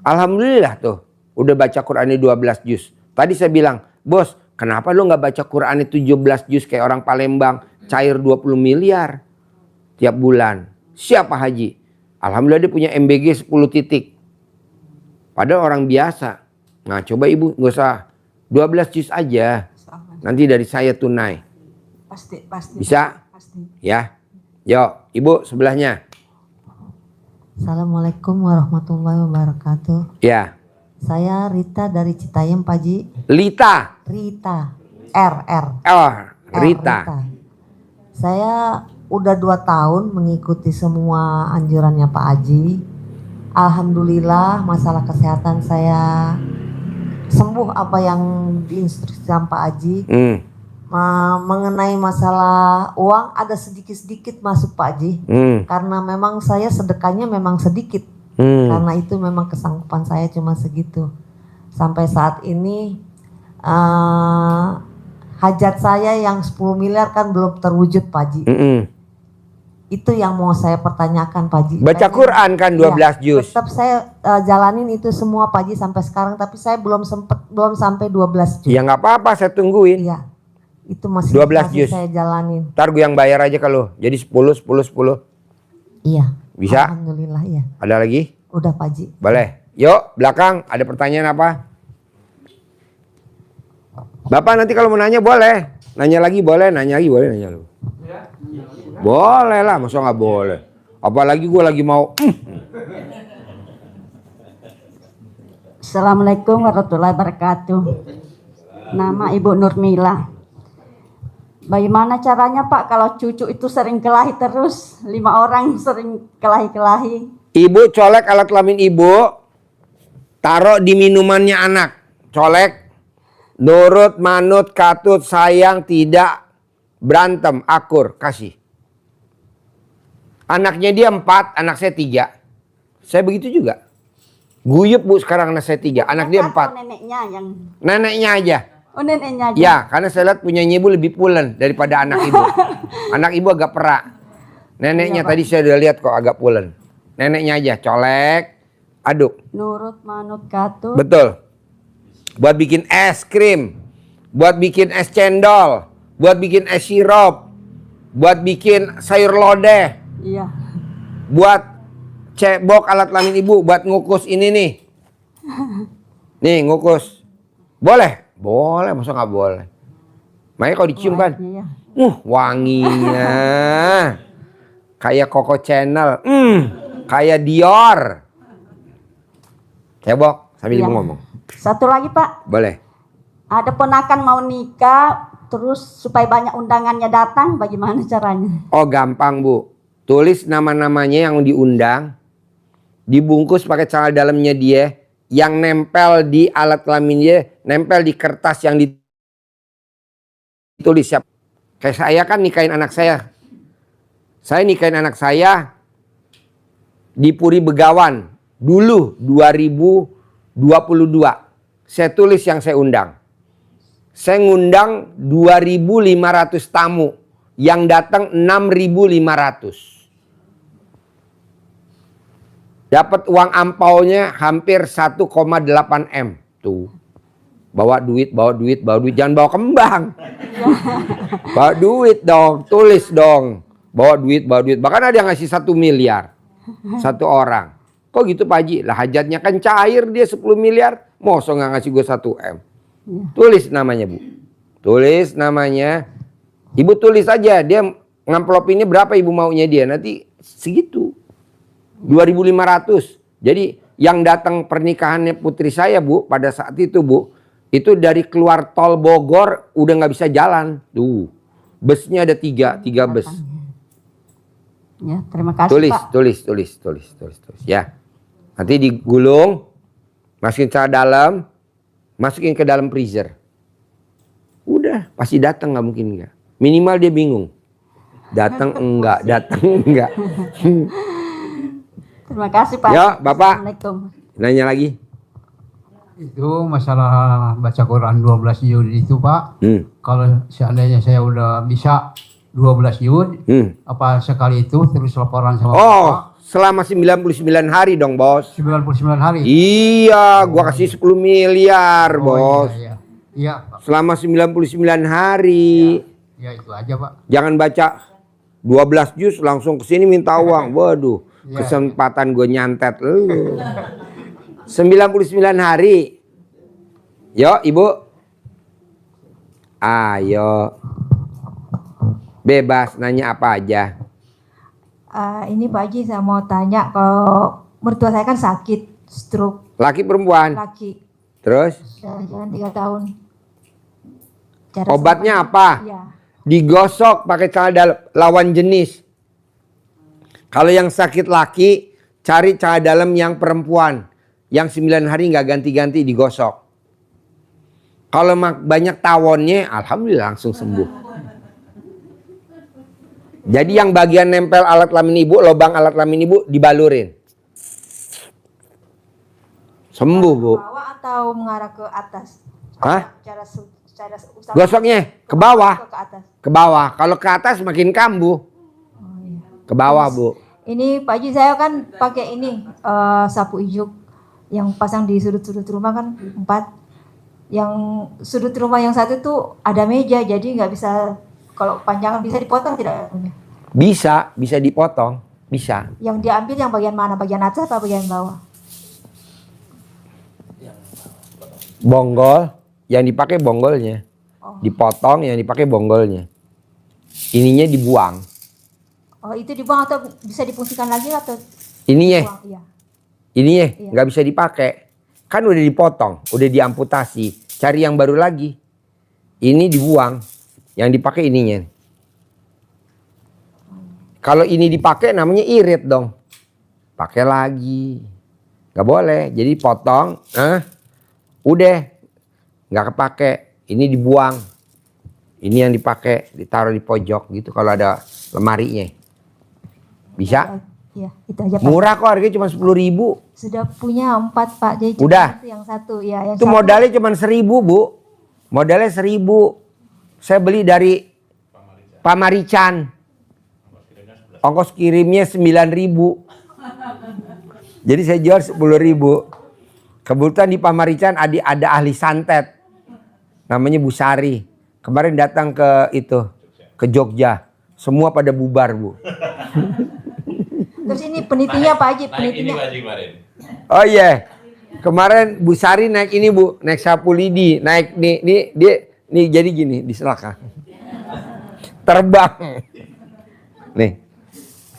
Alhamdulillah tuh. Udah baca Qurannya 12 juz. Tadi saya bilang, bos, kenapa lu nggak baca Qurannya 17 juz kayak orang Palembang. Cair 20 miliar tiap bulan. Siapa Haji? Alhamdulillah dia punya MBG 10 titik. Padahal orang biasa. Nah coba Ibu nggak usah 12 juz aja. Nanti dari saya tunai. Pasti. Bisa? Pasti. Ya. Yo, Ibu sebelahnya. Assalamualaikum warahmatullahi wabarakatuh. Ya. Saya Rita dari Citayam, Pak Haji. Lita. Rita. R. Oh, Rita. Saya udah 2 tahun mengikuti semua anjurannya Pak Haji. Alhamdulillah masalah kesehatan saya sembuh apa yang diinstruksikan Pak Haji. Mengenai masalah uang ada sedikit-sedikit masuk Pak Haji. Karena memang saya sedekahnya memang sedikit. Karena itu memang kesanggupan saya cuma segitu. Sampai saat ini hajat saya yang 10 miliar kan belum terwujud Pak Haji. Itu yang mau saya pertanyakan Pak Haji. Baca Quran kan 12 juz. Tetap saya jalanin itu semua Pak Haji sampai sekarang, tapi saya belum sampai 12 juz. Ya nggak apa-apa, saya tungguin. Iya. Itu masih 12 juz. saya jalanin. Ntar gue yang bayar aja kalau jadi 10. Iya. Bisa? Alhamdulillah ya. Ada lagi? Udah Pak Haji. Boleh. Yuk, belakang ada pertanyaan apa? Bapak nanti kalau mau nanya boleh. Nanya lagi boleh, nanya lagi boleh, nanya lu. Boleh lah, masa nggak boleh? Apalagi gue lagi mau. Assalamualaikum warahmatullahi wabarakatuh. Nama Ibu Nurmila. Bagaimana caranya Pak kalau cucu itu sering kelahi terus? 5 orang sering kelahi-kelahi. Ibu colek alat kelamin ibu, taruh di minumannya anak. Colek, nurut, manut, katut, sayang, tidak, berantem, akur, kasih. Anaknya dia 4, anak saya 3. Saya begitu juga. Guyup Bu sekarang anak saya 3, anak dia 4. Neneknya yang... Neneknya aja. Oh neneknya aja. Ya, karena saya lihat punya ibu lebih pulen daripada anak ibu. Anak ibu agak perak. Neneknya Iya, tadi saya udah lihat kok agak pulen. Neneknya aja, colek, aduk. Nurut, manut, katut. Betul. Buat bikin es krim, buat bikin es cendol, buat bikin es sirup, buat bikin sayur lodeh, Iya. buat cebok alat kelamin ibu, buat ngukus ini nih. Nih ngukus. Boleh? Boleh, masa nggak boleh? Makanya kalau dicium kan, Iya. wanginya. Kayak Coco Channel, kayak Dior. Cebok sambil Iya. ibu ngomong. Satu lagi Pak. Boleh. Ada ponakan mau nikah, terus supaya banyak undangannya datang, bagaimana caranya? Oh gampang Bu. Tulis nama-namanya yang diundang. Dibungkus pakai celana dalamnya dia. Yang nempel di alat kelamin dia. Nempel di kertas yang ditulis siapa. Kayak saya kan nikahin anak saya. Saya nikahin anak saya di Puri Begawan. Dulu 2022. Saya tulis yang saya undang. Saya ngundang 2.500 tamu. Yang datang 6.500. Dapat uang ampaunya hampir 1,8 M. Tuh. Bawa duit, bawa duit, bawa duit. Jangan bawa kembang. Bawa duit dong, tulis dong. Bawa duit, bawa duit. Bahkan ada yang ngasih 1 miliar. 1 orang. Kok gitu Pak Haji? Lah hajatnya kan cair dia 10 miliar. Masa nggak ngasih gue 1 M? Tulis namanya Bu. Tulis namanya. Ibu tulis aja. Dia ngamplopinnya berapa ibu maunya dia. Nanti segitu. 2.500. Jadi yang datang pernikahannya putri saya Bu. Pada saat itu Bu. Itu dari keluar tol Bogor udah nggak bisa jalan. Tuh. Busnya ada 3 bus. Ya, terima kasih Tulis, Pak. tulis. Ya. Nanti digulung. Masukin ke dalam. Masukin ke dalam freezer. Udah. Pasti datang nggak mungkin enggak. Minimal dia bingung. Datang enggak, datang enggak. Terima kasih Pak. Ya, Bapak. Assalamualaikum. Nanya lagi. Itu masalah baca Quran 12 juz itu Pak. Kalau seandainya saya udah bisa 12 juz, apa sekali itu terus laporan sama Bapak? Selama 99 hari dong Bos. 99 hari? Iya, gua kasih 10 miliar Bos. Iya Pak. Selama 99 hari. Ya itu aja Pak. Jangan baca 12 juz langsung kesini minta uang. Waduh, kesempatan gue nyantet lu. 99 hari. Yo Ibu. Ayo. Bebas nanya apa aja. Ini Pak Haji saya mau tanya, kalau mertua saya kan sakit, stroke. Laki perempuan? Laki. Terus? Jalan 3 tahun. Obatnya apa? Iya. Digosok pakai celana dalam lawan jenis. Kalau yang sakit laki, cari celana dalam yang perempuan. Yang 9 hari nggak ganti-ganti digosok. Kalau banyak tawonnya, alhamdulillah langsung sembuh. Jadi yang bagian nempel alat kelamin ibu, lubang alat kelamin ibu dibalurin. Sembuh, Bu. Ke bawah atau mengarah ke atas? Hah? Cara usaha Gosoknya ke bawah. ke atas. Ke bawah. Kalau ke atas makin kambuh. Ke bawah, Bu. Ini Pak Haji, saya kan pakai ini sapu ijuk yang pasang di sudut-sudut rumah kan 4. Yang sudut rumah yang satu tuh ada meja, jadi nggak bisa, kalau panjangan bisa dipotong tidak? Bisa dipotong, bisa. Yang diambil yang bagian mana? Bagian atas atau bagian bawah? Bonggol, yang dipakai bonggolnya. Dipotong, yang dipakai bonggolnya. Ininya dibuang. Oh, itu dibuang atau bisa difungsikan lagi atau? Ininya, Dibuang? Iya. ininya nggak bisa dipakai. Kan udah dipotong, udah diamputasi. Cari yang baru lagi. Ini dibuang, yang dipakai ininya. Kalau ini dipakai namanya irit dong. Pakai lagi. Nggak boleh, jadi potong. Udah, nggak kepake. Ini dibuang. Ini yang dipakai, ditaruh di pojok gitu kalau ada lemarinya. Bisa? Iya, itu aja Pak. Murah kok, harganya cuma 10.000. Sudah punya 4 Pak, jadi Udah. yang satu ya. Yang Itu satu, modalnya cuma 1.000, Bu. Modalnya 1.000. Saya beli dari Pamarican. Ongkos kirimnya 9.000. Jadi saya jual 10.000. Kebetulan di Pamarican ada ahli santet. Namanya Bu Sari. Kemarin datang ke Jogja. Semua pada bubar, Bu. Terus ini penitinya Pak Haji, Naik ini penitinya. Pak Haji kemarin. Oh iya. Yeah. Kemarin Bu Sari naik ini, Bu. Naik sapu lidi. Naik nih jadi gini di selaka. Terbang. Nih.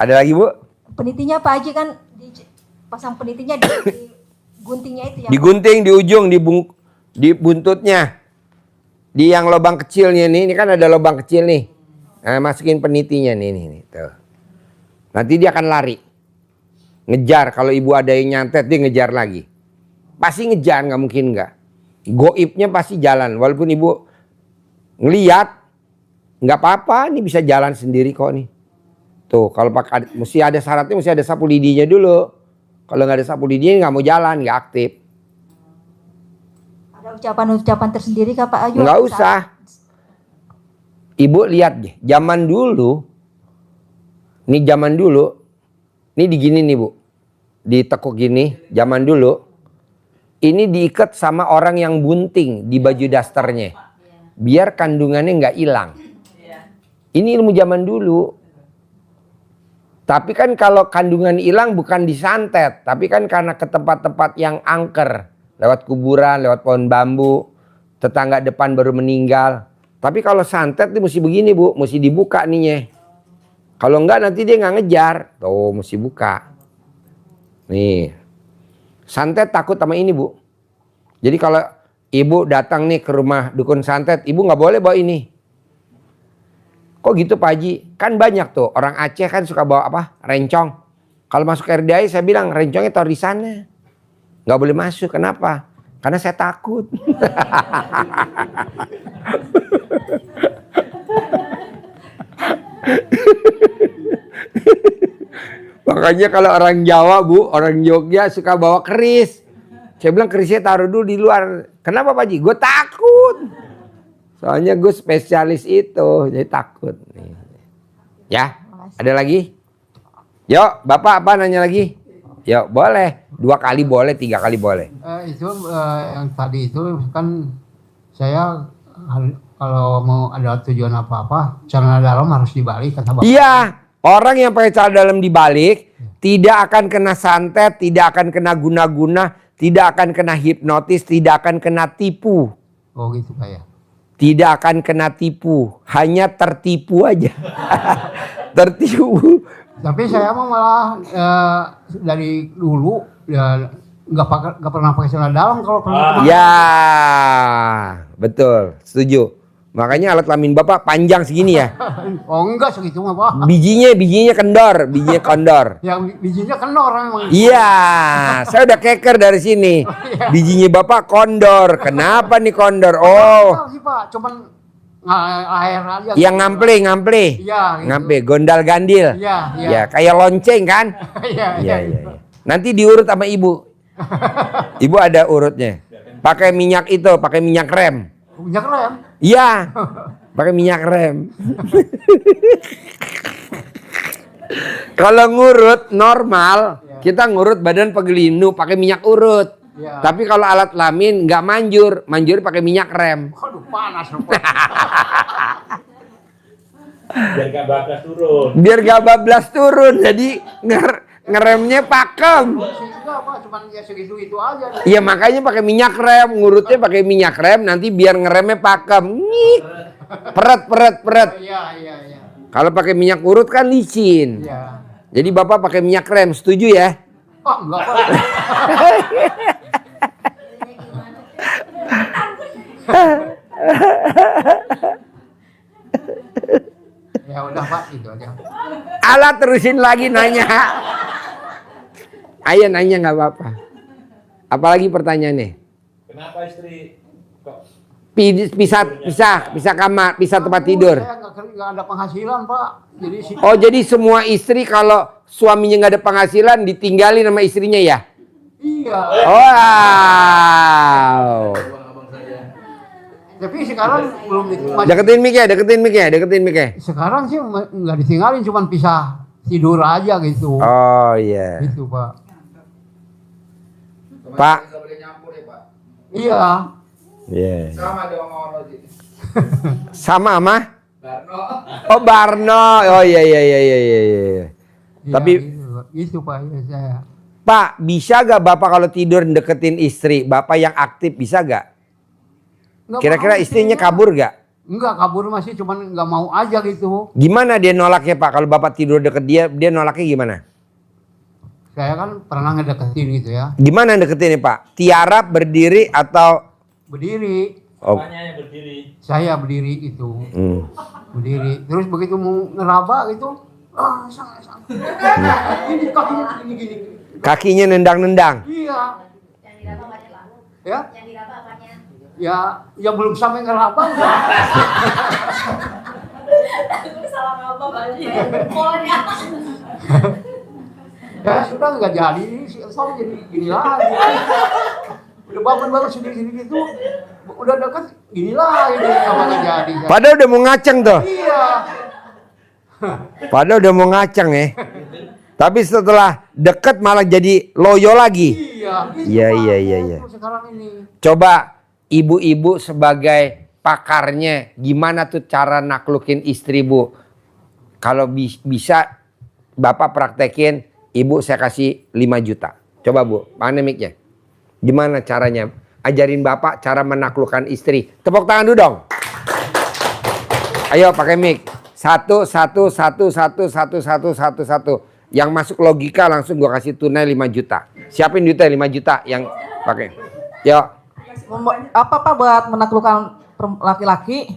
Ada lagi, Bu? Penitinya Pak Haji kan pasang penitinya di guntingnya itu ya. Digunting di ujung, di buntutnya. Di yang lubang kecilnya nih. Ini kan ada lubang kecil nih. Nah, masukin penitinya nih. Tuh. Nanti dia akan lari. Ngejar. Kalau ibu ada yang nyantet, dia ngejar lagi. Pasti ngejar, nggak mungkin nggak. Goibnya pasti jalan. Walaupun ibu ngeliat, nggak apa-apa. Ini bisa jalan sendiri kok nih. Tuh, kalau mesti ada syaratnya, mesti ada sapu lidinya dulu. Kalau nggak ada sapu lidinya, nggak mau jalan, nggak aktif. Ada ucapan-ucapan tersendiri kah Pak Haji? Nggak usah. Ibu lihat deh, zaman dulu, nih digini nih Bu, ditekuk gini, zaman dulu, ini diikat sama orang yang bunting di baju dasternya, biar kandungannya nggak hilang. Ini ilmu zaman dulu. Tapi kan kalau kandungan hilang bukan disantet, tapi kan karena ke tempat-tempat yang angker, lewat kuburan, lewat pohon bambu, tetangga depan baru meninggal. Tapi kalau santet itu mesti begini Bu, mesti dibuka ninya. Kalau enggak nanti dia nggak ngejar. Tuh mesti buka. Nih. Santet takut sama ini Bu. Jadi kalau ibu datang nih ke rumah dukun santet, ibu nggak boleh bawa ini. Kok gitu Pak Haji? Kan banyak tuh orang Aceh kan suka bawa apa? Rencong. Kalau masuk RDI saya bilang rencongnya taruh di sana. Nggak boleh masuk. Kenapa? Karena saya takut. Makanya kalau orang Jawa Bu, orang Jogja suka bawa keris. Saya bilang kerisnya taruh dulu di luar. Kenapa Pak Haji? Gue takut. Soalnya gue spesialis itu, jadi takut. Ya, ada lagi? Yuk, Bapak apa nanya lagi? Yuk, boleh. 2 kali boleh, 3 kali boleh. Yang tadi itu kan saya kalau mau ada tujuan apa-apa, celana dalam harus dibalik kata Bapak. Iya, orang yang pakai celana dalam dibalik tidak akan kena santet, tidak akan kena guna-guna, tidak akan kena hipnotis, tidak akan kena tipu. Oh gitu Pak ya. Tidak akan kena tipu, hanya tertipu aja. Tertipu. Tapi saya mah malah dari dulu ya nggak pernah pakai celana dalam kalau pernah. Ya, betul, setuju. Makanya alat kelamin Bapak panjang segini ya. Oh enggak segitu mah Pak. Bijinya kendor, bijinya kondor. Yang bijinya kendor memang. Iya, saya udah keker dari sini. Bijinya Bapak kondor. Kenapa nih kondor? Oh, Enggak sih Pak, cuman air aja. yang ngample. Iya, gitu. Ngample, gondal gandil. Iya. Ya, kayak lonceng kan? Iya. Iya. Nanti diurut sama ibu. Ibu ada urutnya. Pakai minyak itu, pakai minyak rem. Minyak rem. Iya, pakai minyak rem. Kalau ngurut normal, kita ngurut badan pegelinu pakai minyak urut. Ya. Tapi kalau alat kelamin nggak manjur pakai minyak rem. Aduh panas rupanya. Biar gak bablas turun. Biar gak bablas turun, jadi ngeremnya pakem. Enggak Pak, cuman ya segitu-gitu aja. Iya makanya pakai minyak rem, ngurutnya pakai minyak rem, nanti biar ngeremnya pakem. Nyik. Peret. Iya. Kalau pakai minyak urut kan licin. Iya. Jadi Bapak pakai minyak rem, setuju ya? Oh enggak Pak. Ya udah Pak, itu aja. Alah terusin lagi nanya. Ayo nanya nggak apa-apa. Apalagi pertanyaannya? Kenapa istri kok Pisah kamar, pisah tempat tidur. Saya nggak ada penghasilan Pak. Jadi Oh jadi semua istri kalau suaminya nggak ada penghasilan ditinggalin sama istrinya ya? iya. Wow. Tapi sekarang belum Deketin mic ya. Sekarang sih nggak ditinggalin, cuman pisah tidur aja gitu. Oh iya. Gitu Pak. Pak. Iya. Iya. Sama sama? Oh Barno. Oh iya. Iya, Tapi gitu Pak ya saya. Pak, bisa gak Bapak kalau tidur deketin istri, Bapak yang aktif bisa gak? Nggak Kira-kira mau, istrinya Pak. kabur gak? Enggak kabur masih, cuman nggak mau aja gitu. Gimana dia nolaknya Pak? Kalau Bapak tidur deket dia nolaknya gimana? Saya kan pernah ngedeketin gitu ya. Gimana deketinnya Pak? Tiarap, berdiri atau? Berdiri, Oh. Bapaknya yang berdiri. saya berdiri itu. Hmm. Berdiri. Terus begitu mau ngeraba gitu, sangat. Ini kakinya gini. Kakinya nendang-nendang. Iya. Yang diraba apanya, Pak? Ya, Yang diraba apanya? ya belum sampai ngeraba. Salah apa, Pak? Polanya. Ya sudah nggak jadi, soalnya jadi gini lagi. Udah bangun sendiri gitu, udah dekat gini lagi, nggak jadi. Padahal udah mau ngaceng tuh. Iya. Padahal udah mau ngaceng ya. Tapi setelah deket malah jadi loyo lagi. Iya. Iya. Sekarang ini. Coba ibu-ibu sebagai pakarnya gimana tuh cara naklukin istri Bu? Kalau bisa Bapak praktekin, Ibu saya kasih 5 juta. Coba Bu, mana mic-nya? Gimana caranya? Ajarin Bapak cara menaklukkan istri. Tepuk tangan dulu dong. Ayo pakai mic. 1. Yang masuk logika langsung gua kasih tunai 5 juta. Siapin duitnya 5 juta yang pakai. Yuk. Apa Pak buat menaklukkan laki-laki?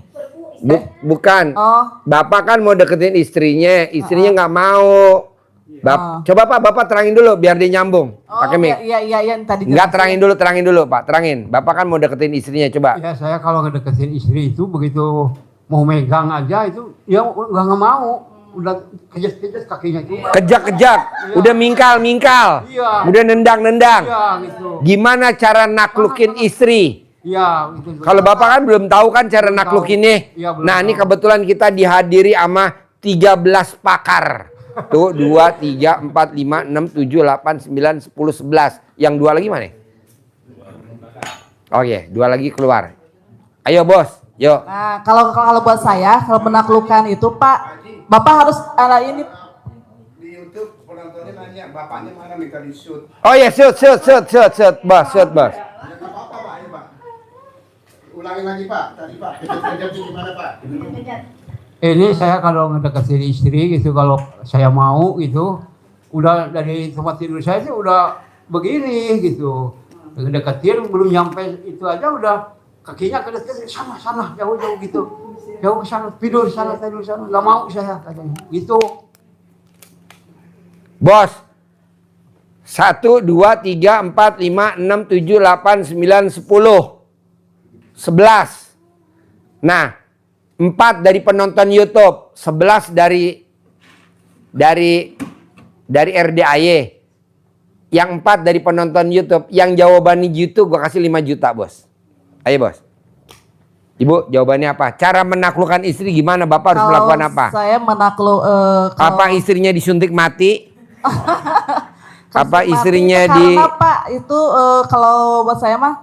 Bukan. Oh. Bapak kan mau deketin istrinya nggak mau. Coba Pak, Bapak terangin dulu biar dia nyambung. Pakai mic. Iya tadi. Enggak, terangin dulu Pak, terangin. Bapak kan mau deketin istrinya, coba. Ya saya kalau ngedeketin istri itu begitu mau megang aja itu ya nggak mau. Udah kejes kakinya itu. Kejak, udah mingkal. Iya. Udah nendang. Iya gitu. Gimana cara naklukin istri? Iya gitu. Kalau Bapak kan belum tahu kan cara naklukinnya. Iya, belum Nah, ini tahu. kebetulan kita dihadiri sama 13 pakar. Tuh 2, 3, 4, 5, 6, 7, 8, 9, 10, 11. Yang 2 lagi mana? Oke, 2 lagi keluar. Ayo bos, yuk. Nah, kalau buat saya, kalau menaklukkan itu Pak, Bapak harus ada ini. Di YouTube penontonnya nanya bapaknya mana minta di shoot. Oh ya, shoot, bos. Ya nggak apa-apa Pak, ya Pak. Ulangi lagi Pak, tadi Pak. Kejap-kejapnya gimana Pak? Ini saya kalau ngedeketin istri gitu, kalau saya mau gitu, udah dari tempat tidur saya sih udah begini gitu. Deketin belum nyampe itu aja udah kakinya ke sana jauh gitu. Jauh ke sana, tidur sana. Enggak mau saya katanya. Gitu. Bos. 1, 2, 3, 4, 5, 6, 7, 8, 9, 10. 11. Nah, 4 dari penonton YouTube, 11 dari RDAY. Yang 4 dari penonton YouTube, yang jawabannya gitu gua kasih 5 juta, Bos. Ayo, Bos. Ibu, jawabannya apa? Cara menaklukkan istri gimana? Bapak harus melakukan apa? Saya Apa istrinya disuntik mati? Apa Mati istrinya itu karena Pak itu kalau buat saya mah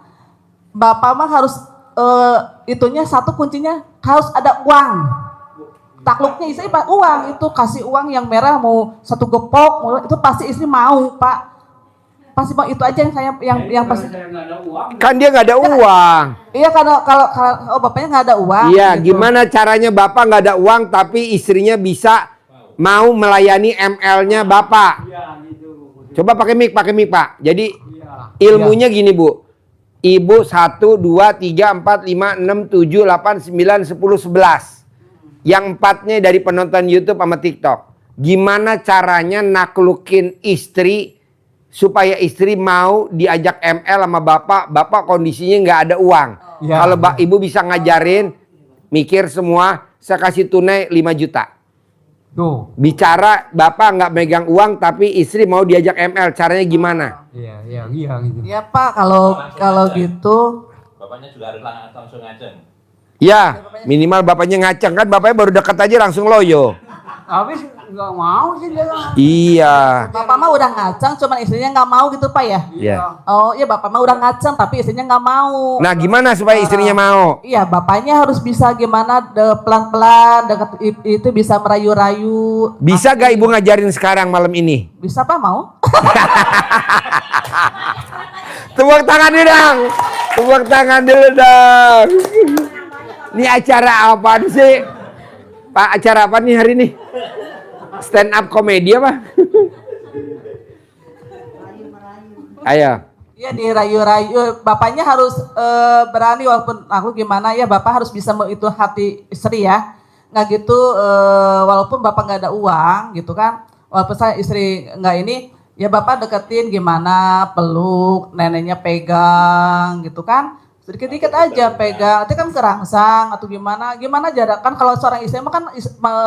Bapak mah harus itunya satu kuncinya harus ada uang. Takluknya istri Pak uang itu kasih uang yang merah mau 1 gepok itu pasti istri mau Pak. Pasti Pak itu aja yang saya yang pasti. Kan dia nggak ada uang. Iya kalau bapaknya nggak ada uang. Iya gitu. gimana caranya bapak nggak ada uang tapi istrinya bisa mau melayani ML-nya bapak. Coba pakai mic Pak. Jadi ilmunya gini Bu. Ibu 1, 2, 3, 4, 5, 6, 7, 8, 9, 10, 11. Yang 4-nya dari penonton YouTube sama TikTok. Gimana caranya naklukin istri supaya istri mau diajak ML sama bapak kondisinya nggak ada uang. Kalau ibu bisa ngajarin, mikir semua, saya kasih tunai 5 juta. Tuh. Bicara bapak nggak megang uang tapi istri mau diajak ML, caranya gimana? Iya gitu. Iya Pak kalau gitu. Bapaknya juga harus langsung ngajeng. Ya minimal bapaknya ngaceng kan bapaknya baru dekat aja langsung loyo. Habis nggak mau sih dia. Iya. Bapak mah udah ngaceng, cuman istrinya nggak mau gitu Pak ya? Iya. Oh iya bapak mah udah ngaceng tapi istrinya nggak mau. Nah gimana supaya istrinya mau? Iya bapaknya harus bisa gimana pelan-pelan dekat itu bisa merayu-rayu. Bisa gak ibu ngajarin sekarang malam ini? Bisa Pak mau? Tepuk tangan dulu dong. Tepuk tangan dulu dong. Ini acara apaan sih? Pak acara apa nih hari ini? Stand up komedi apa? Ayo. Iya dirayu-rayu. Bapaknya harus berani walaupun aku gimana ya bapak harus bisa itu hati istri ya. Nggak gitu walaupun bapak nggak ada uang gitu kan. Walaupun saya istri nggak ini ya bapak deketin gimana peluk neneknya pegang gitu kan. Sedikit-dikit aja pegang, itu kan kerangsang atau gimana jarak kan kalau seorang istri mah kan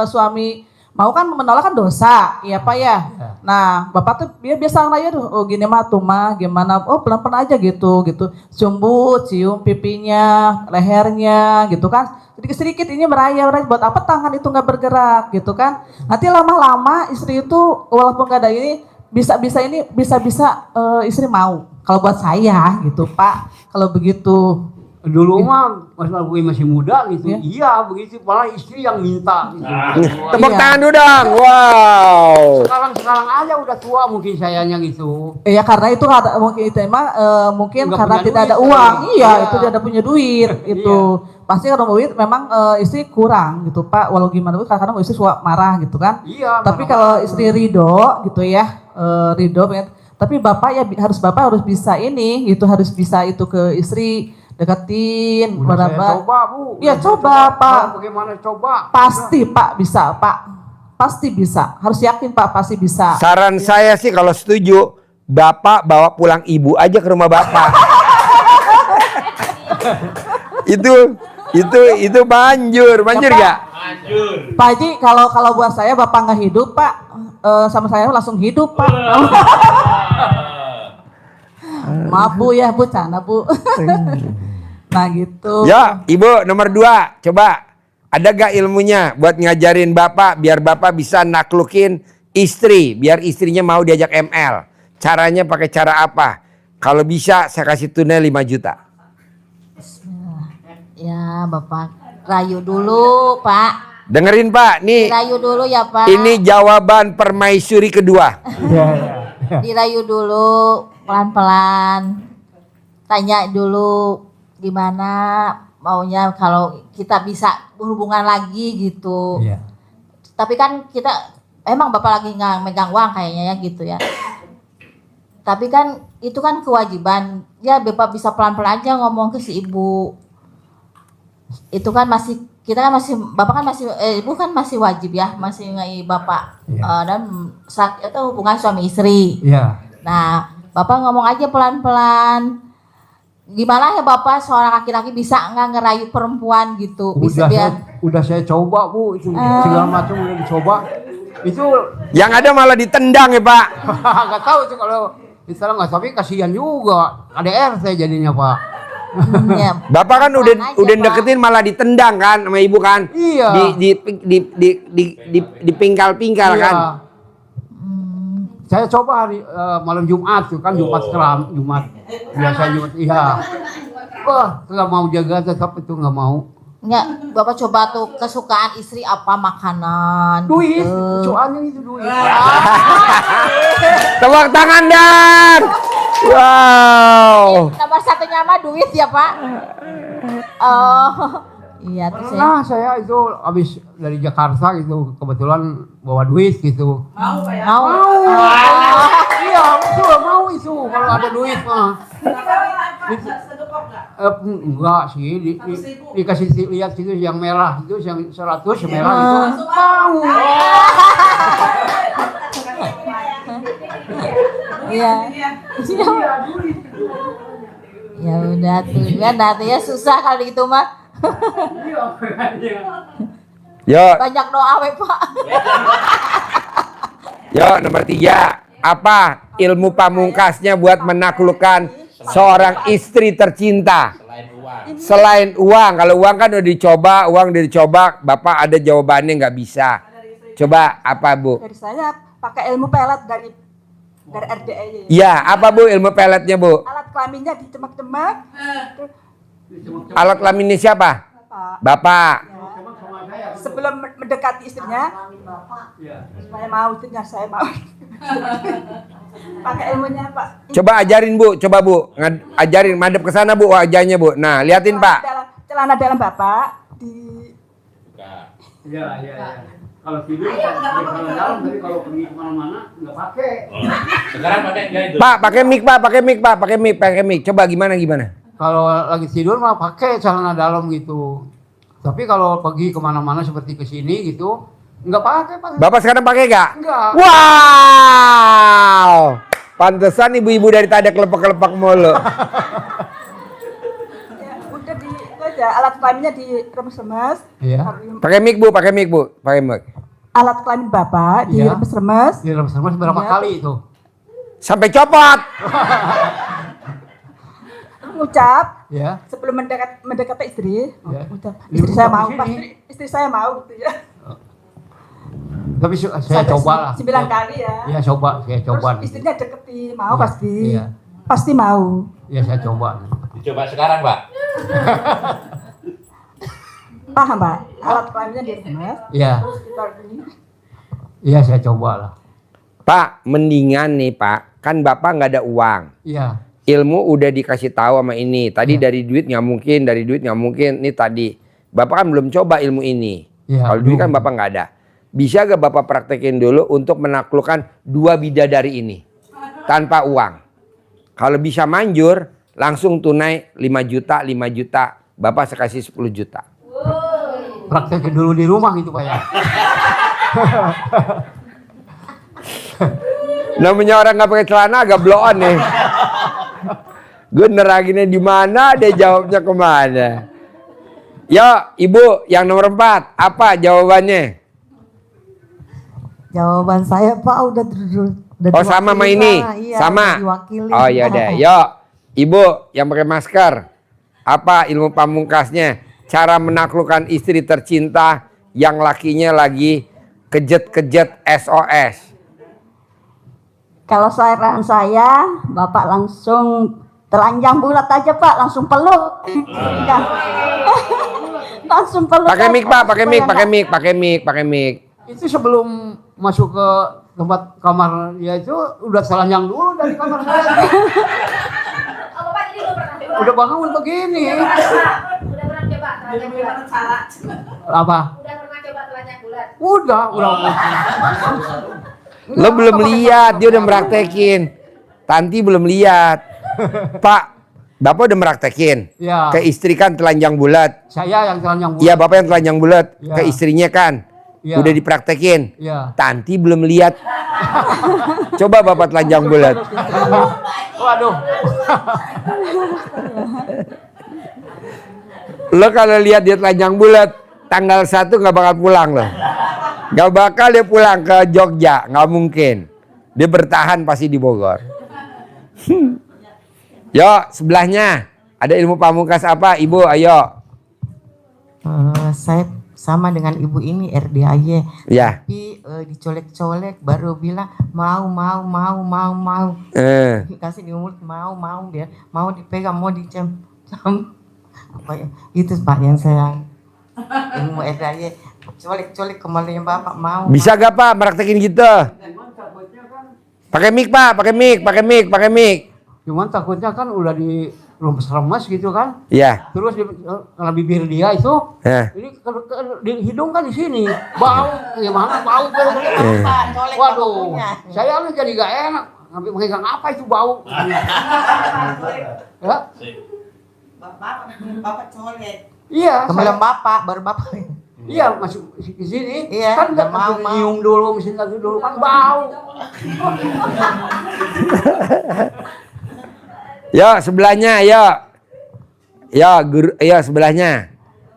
suami mau kan menolak kan dosa, iya Pak ya. Nah bapak tuh dia biasa ngerayu tuh, oh gini mah tuh mah gimana, oh pelan-pelan aja gitu, cium pipinya, lehernya gitu kan, sedikit-sedikit ini merayau buat apa tangan itu nggak bergerak gitu kan. Nanti lama-lama istri itu walaupun nggak ada ini bisa istri mau. Kalau buat saya gitu Pak, kalau begitu. Dulu mah pas gue masih muda gitu, iya begitu, malah istri yang minta gitu. Tepuk tangan dulu dong, wow. Sekarang aja udah tua mungkin sayanya gitu. Iya karena itu mungkin itu emang mungkin Nggak karena punya tidak ada duit, uang, iya. itu tidak ada punya duit itu. Pasti kalau mau duit memang istri kurang gitu Pak, walau gimana pun kadang-kadang istri suka marah gitu kan. Iya. Tapi kalau istri ridho gitu ya, ridho tapi bapak harus bisa ini gitu, harus bisa itu ke istri deketin Udah saya coba Bu. Iya coba Pak. Bagaimana coba? Pasti Pak bisa Pak. Pasti bisa. Harus yakin Pak pasti bisa. Saran saya sih kalau setuju, bapak bawa pulang ibu aja ke rumah bapak. itu manjur Ya, Pak. gak? Manjur. Pak Haji kalau buat saya bapak nggak hidup Pak, sama saya langsung hidup Pak. Maaf Bu ya Bu, canda Bu. Nah gitu. Ya, ibu nomor 2, coba ada gak ilmunya buat ngajarin bapak biar bapak bisa naklukin istri, biar istrinya mau diajak ML. Caranya pakai cara apa? Kalau bisa saya kasih tunai 5 juta. Ya Bapak rayu dulu Pak. Dengerin Pak, nih Dirayu dulu ya Pak. ini jawaban permaisuri kedua. Dirayu dulu pelan-pelan. Tanya dulu gimana maunya kalau kita bisa berhubungan lagi gitu. Iya. Tapi kan kita emang Bapak lagi nggak megang uang kayaknya ya gitu ya. Tapi kan itu kan kewajiban. Ya Bapak bisa pelan-pelan aja ngomong ke si ibu. Itu kan masih kita kan masih Bapak kan masih ibu kan masih wajib ya, masih ngai Bapak. Dan itu hubungan suami istri. Iya. Nah, Bapak ngomong aja pelan-pelan. Gimana ya Bapak seorang laki-laki bisa nggak ngerayu perempuan gitu? Bisa Udah saya coba Bu, itu segala macam udah dicoba. Itu Yang ada malah ditendang ya Pak. nggak tahu tuh kalau misalnya nggak, tapi kasihan juga ADR saya jadinya Pak. Ya, Bapak kan udah Pak. deketin malah ditendang kan sama ibu kan? Iya. Di pingkal-pingkal Iya. kan? Saya coba hari malam Jumat tuh kan, Jumat kelam, Jumat biasa Jumat. Iya. Wah, nggak mau jaga tetap itu nggak mau. Nggak, Bapak coba tuh kesukaan istri apa makanan? Duit, gitu. soalnya itu duit. Tepuk tangan dan. Wow. Nomor satunya mah duit ya Pak. Oh, iya tuh saya. Nah, saya itu habis dari Jakarta gitu, kebetulan bawa duit gitu. Mau Pak ya? Mau. Iya, betul mau itu kalau ada duit mah. Sedekap nggak? Enggak sih, dikasih lihat situ yang merah itu, yang 100 yang merah itu. Mau. Iya. Ya udah tuh, kan nantinya susah kalau gitu mah. Yo, Banyak doa we Pak. yo nomor 3. Apa ilmu pamungkasnya buat menaklukkan seorang istri tercinta? Selain uang. Selain uang, kalau uang kan udah dicoba, Bapak ada jawabannya nggak bisa. Coba apa Bu? Dari saya pakai ilmu pelet dari RDA. Iya, apa Bu ilmu peletnya Bu? Alat kelaminnya ditemak-temak. Alat kelaminnya siapa? Bapak. Sebelum mendekati istrinya, saya mau istrinya, saya mau. Pakai ilmunya Pak. Coba ajarin Bu, coba Bu. Ajarin, madep ke sana Bu wajahnya Bu. Nah, liatin Pak. Celana dalam Bapak di Buka. Iya. Kalau tidur kalau dalam, tapi kalau pergi kemana-mana nggak pakai. Sekarang pakai enggak itu? Pak, pakai mic Pak. Coba gimana? Kalau lagi tidur mah pakai celana dalam gitu. Tapi kalau pergi kemana-mana seperti ke sini gitu, nggak pakai Pak. Bapak sekarang pakai nggak? Enggak. Wow. Pantesan ibu-ibu dari tadi kelepek-kelepek mulu. ya, udah di itu aja, alat kelaminnya diremes-remes. Iya. Pakai mic Bu. Pakai mic. Alat kelamin Bapak Iya. diremes-remes. Diremes-remes berapa Iya. kali itu? Sampai copot. Ngucap Ya. sebelum mendekati istri. Ya. Udah, Ibu istri saya ke mau, sini. pasti istri saya mau gitu ya. Tapi saya Sampai coba lah. 9 kali ya. Ya saya Terus coba. istrinya deketi, mau Iya, pasti. iya. Pasti mau. Ya saya coba. Dicoba sekarang, Pak. Paham Pak? Alat kelaminnya diremes. Iya. Terus kita ini. Iya saya coba lah. Pak, mendingan nih Pak. Kan Bapak nggak ada uang. Iya. Ilmu udah dikasih tahu sama ini. Tadi dari duit nggak mungkin, Ini tadi. Bapak kan belum coba ilmu ini. Iya, Kalau duit kan belum. Bapak nggak ada. Bisa gak Bapak praktekin dulu untuk menaklukkan 2 bidadari ini tanpa uang? Kalau bisa manjur, langsung tunai 5 juta. Bapak saya kasih 10 juta. Praktekin dulu di rumah gitu Pak ya. Namanya orang nggak pakai celana agak blow on nih. Gue neraginnya di mana, dia jawabnya kemana? Yo, Ibu yang nomor 4, apa jawabannya? Jawaban saya Pak udah Oh sama sama ini, Iya, sama. diwakili. Oh ya deh, yuk, Ibu yang pakai masker, apa ilmu pamungkasnya? Cara menaklukkan istri tercinta yang lakinya lagi kejet-kejet SOS. Kalau saran saya, Bapak langsung telanjang bulat aja Pak, langsung peluk. Langsung peluk. Pakai mic Pak, pakai mic. Itu sebelum masuk ke tempat kamar ya itu udah telanjang dulu dari kamar saya. Oh, Bapak jadi belum pernah coba? Udah bangun begini. Udah pernah coba telanjang bulat? Apa? Udah pernah coba telanjang bulat? Udah. Lo belum lihat, dia udah meraktekin. Tanti belum lihat. Pak, Bapak udah meraktekin. Ya. Ke istri kan telanjang bulat. Saya yang telanjang bulat. Iya, Bapak yang telanjang bulat. Ya. Ke istrinya kan. Ya. Udah dipraktekin. Ya. Tanti belum lihat. Coba Bapak telanjang bulat. Waduh. Lo kalau lihat dia telanjang bulat, tanggal 1 nggak bakal pulang loh. Nggak bakal dia pulang ke Jogja, nggak mungkin. Dia bertahan pasti di Bogor. Yo, sebelahnya ada ilmu pamungkas apa, Ibu? Ayo. Saya sama dengan ibu ini RDAY. Ya. Tapi dicolek-colek baru bilang mau. Kasih di mulut mau dia. Mau dipegang, mau dicem. Apa ya? Itu Pak yang saya ilmu RDAY. Colek-colek kembali Bapak mau. Bisa gak Pak meraktekin gitu? Pakai mic Pak, pakai mic. Cuman takutnya kan udah di lemes gitu kan. Iya. Terus di bibir dia itu, ini di hidung kan di sini. Bau, gimana bau? Waduh, saya jadi gak enak. Megang apa itu bau? Ya. Bapak colek. Iya. Kembali Bapak, baru Bapak. Iya, masuk ke sini. Iya, kan nggak mau nyium dulu, mesin lagi dulu kan bau. Yo, sebelahnya, yo. Yo, guru, yo sebelahnya.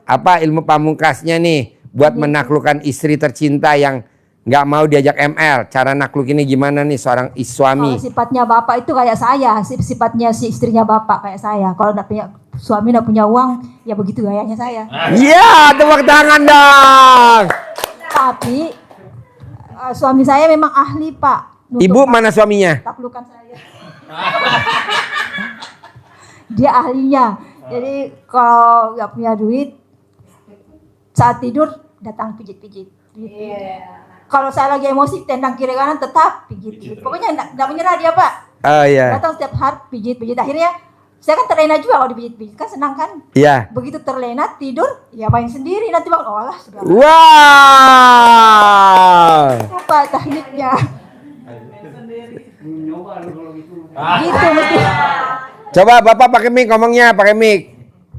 Apa ilmu pamungkasnya nih buat menaklukkan istri tercinta yang nggak mau diajak ML? Cara naklukinnya gimana nih seorang suami? Kalau sifatnya bapak itu kayak saya, sifatnya si istrinya bapak kayak saya. Kalau nggak punya suami, nggak punya uang, ya begitu gayanya saya. Iya, tepuk tangan dong. Tapi suami saya memang ahli Pak. Ibu mana suaminya? Taklukan saya. Dia ahlinya. Jadi kalau nggak punya duit, saat tidur datang pijit-pijit. Kalau saya lagi emosi, tendang kiri kanan tetap pijit. Pokoknya nggak menyerah dia Pak. Oh iya. Datang setiap hari pijit-pijit. Akhirnya saya kan terlena juga kalau dipijit-pijit, kan senang kan? Iya. Begitu terlena tidur, ya main sendiri nanti bangun. Oh lah, sudah. Wow. Itu Pak tekniknya. Gitu mesti. Coba Bapak pakai mic ngomongnya, pakai mic.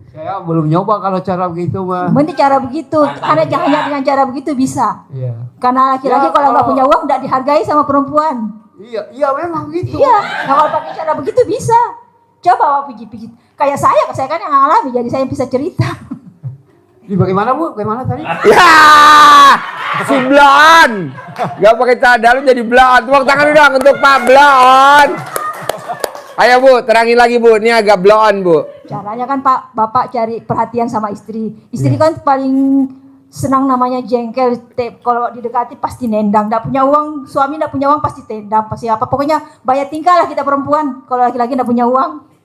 Saya belum nyoba kalau cara begitu mah. Mending cara begitu, karena hanya dengan cara begitu bisa. Iya. Karena laki-laki kalau nggak punya uang nggak dihargai sama perempuan. Iya memang gitu. Iya, nah kalau pakai cara begitu bisa. Coba Bapak pijit-pijit. Kayak saya kan yang alami, jadi saya bisa cerita. Di bagaimana Bu? Bagaimana tadi? Ya, si Blon. Gak pakai cadar jadi Blon. Tepuk tangan dong untuk Pak Blon. Ayo Bu, terangin lagi Bu. Ini agak Blon Bu. Caranya kan Pak, Bapak cari perhatian sama istri. Istri kan paling senang namanya jengkel. Kalau didekati pasti nendang. Nggak punya uang, suami nggak punya uang pasti tendang, pasti apa. Pokoknya banyak tingkah lah kita perempuan. Kalau laki-laki nggak punya uang.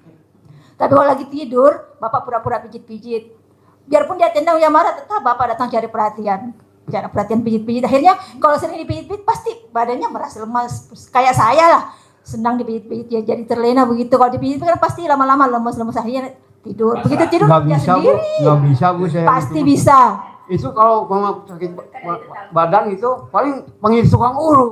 Tapi kalau lagi tidur, Bapak pura-pura pijit-pijit. Biarpun dia tendang, dia marah, tetap Bapak datang cari perhatian. Cari perhatian pijit-pijit. Akhirnya kalau sering dipijit-pijit pasti badannya merasa lemas. Kayak saya lah. Senang dipijit-pijit ya, jadi terlena begitu. Kalau dipijit kan pasti lama-lama lemes-lemes, akhirnya tidur. Begitu tidur dia sendiri. Nggak bisa Bu saya. Pasti bisa. Itu kalau mama sakit badan itu paling panggil tukang urut.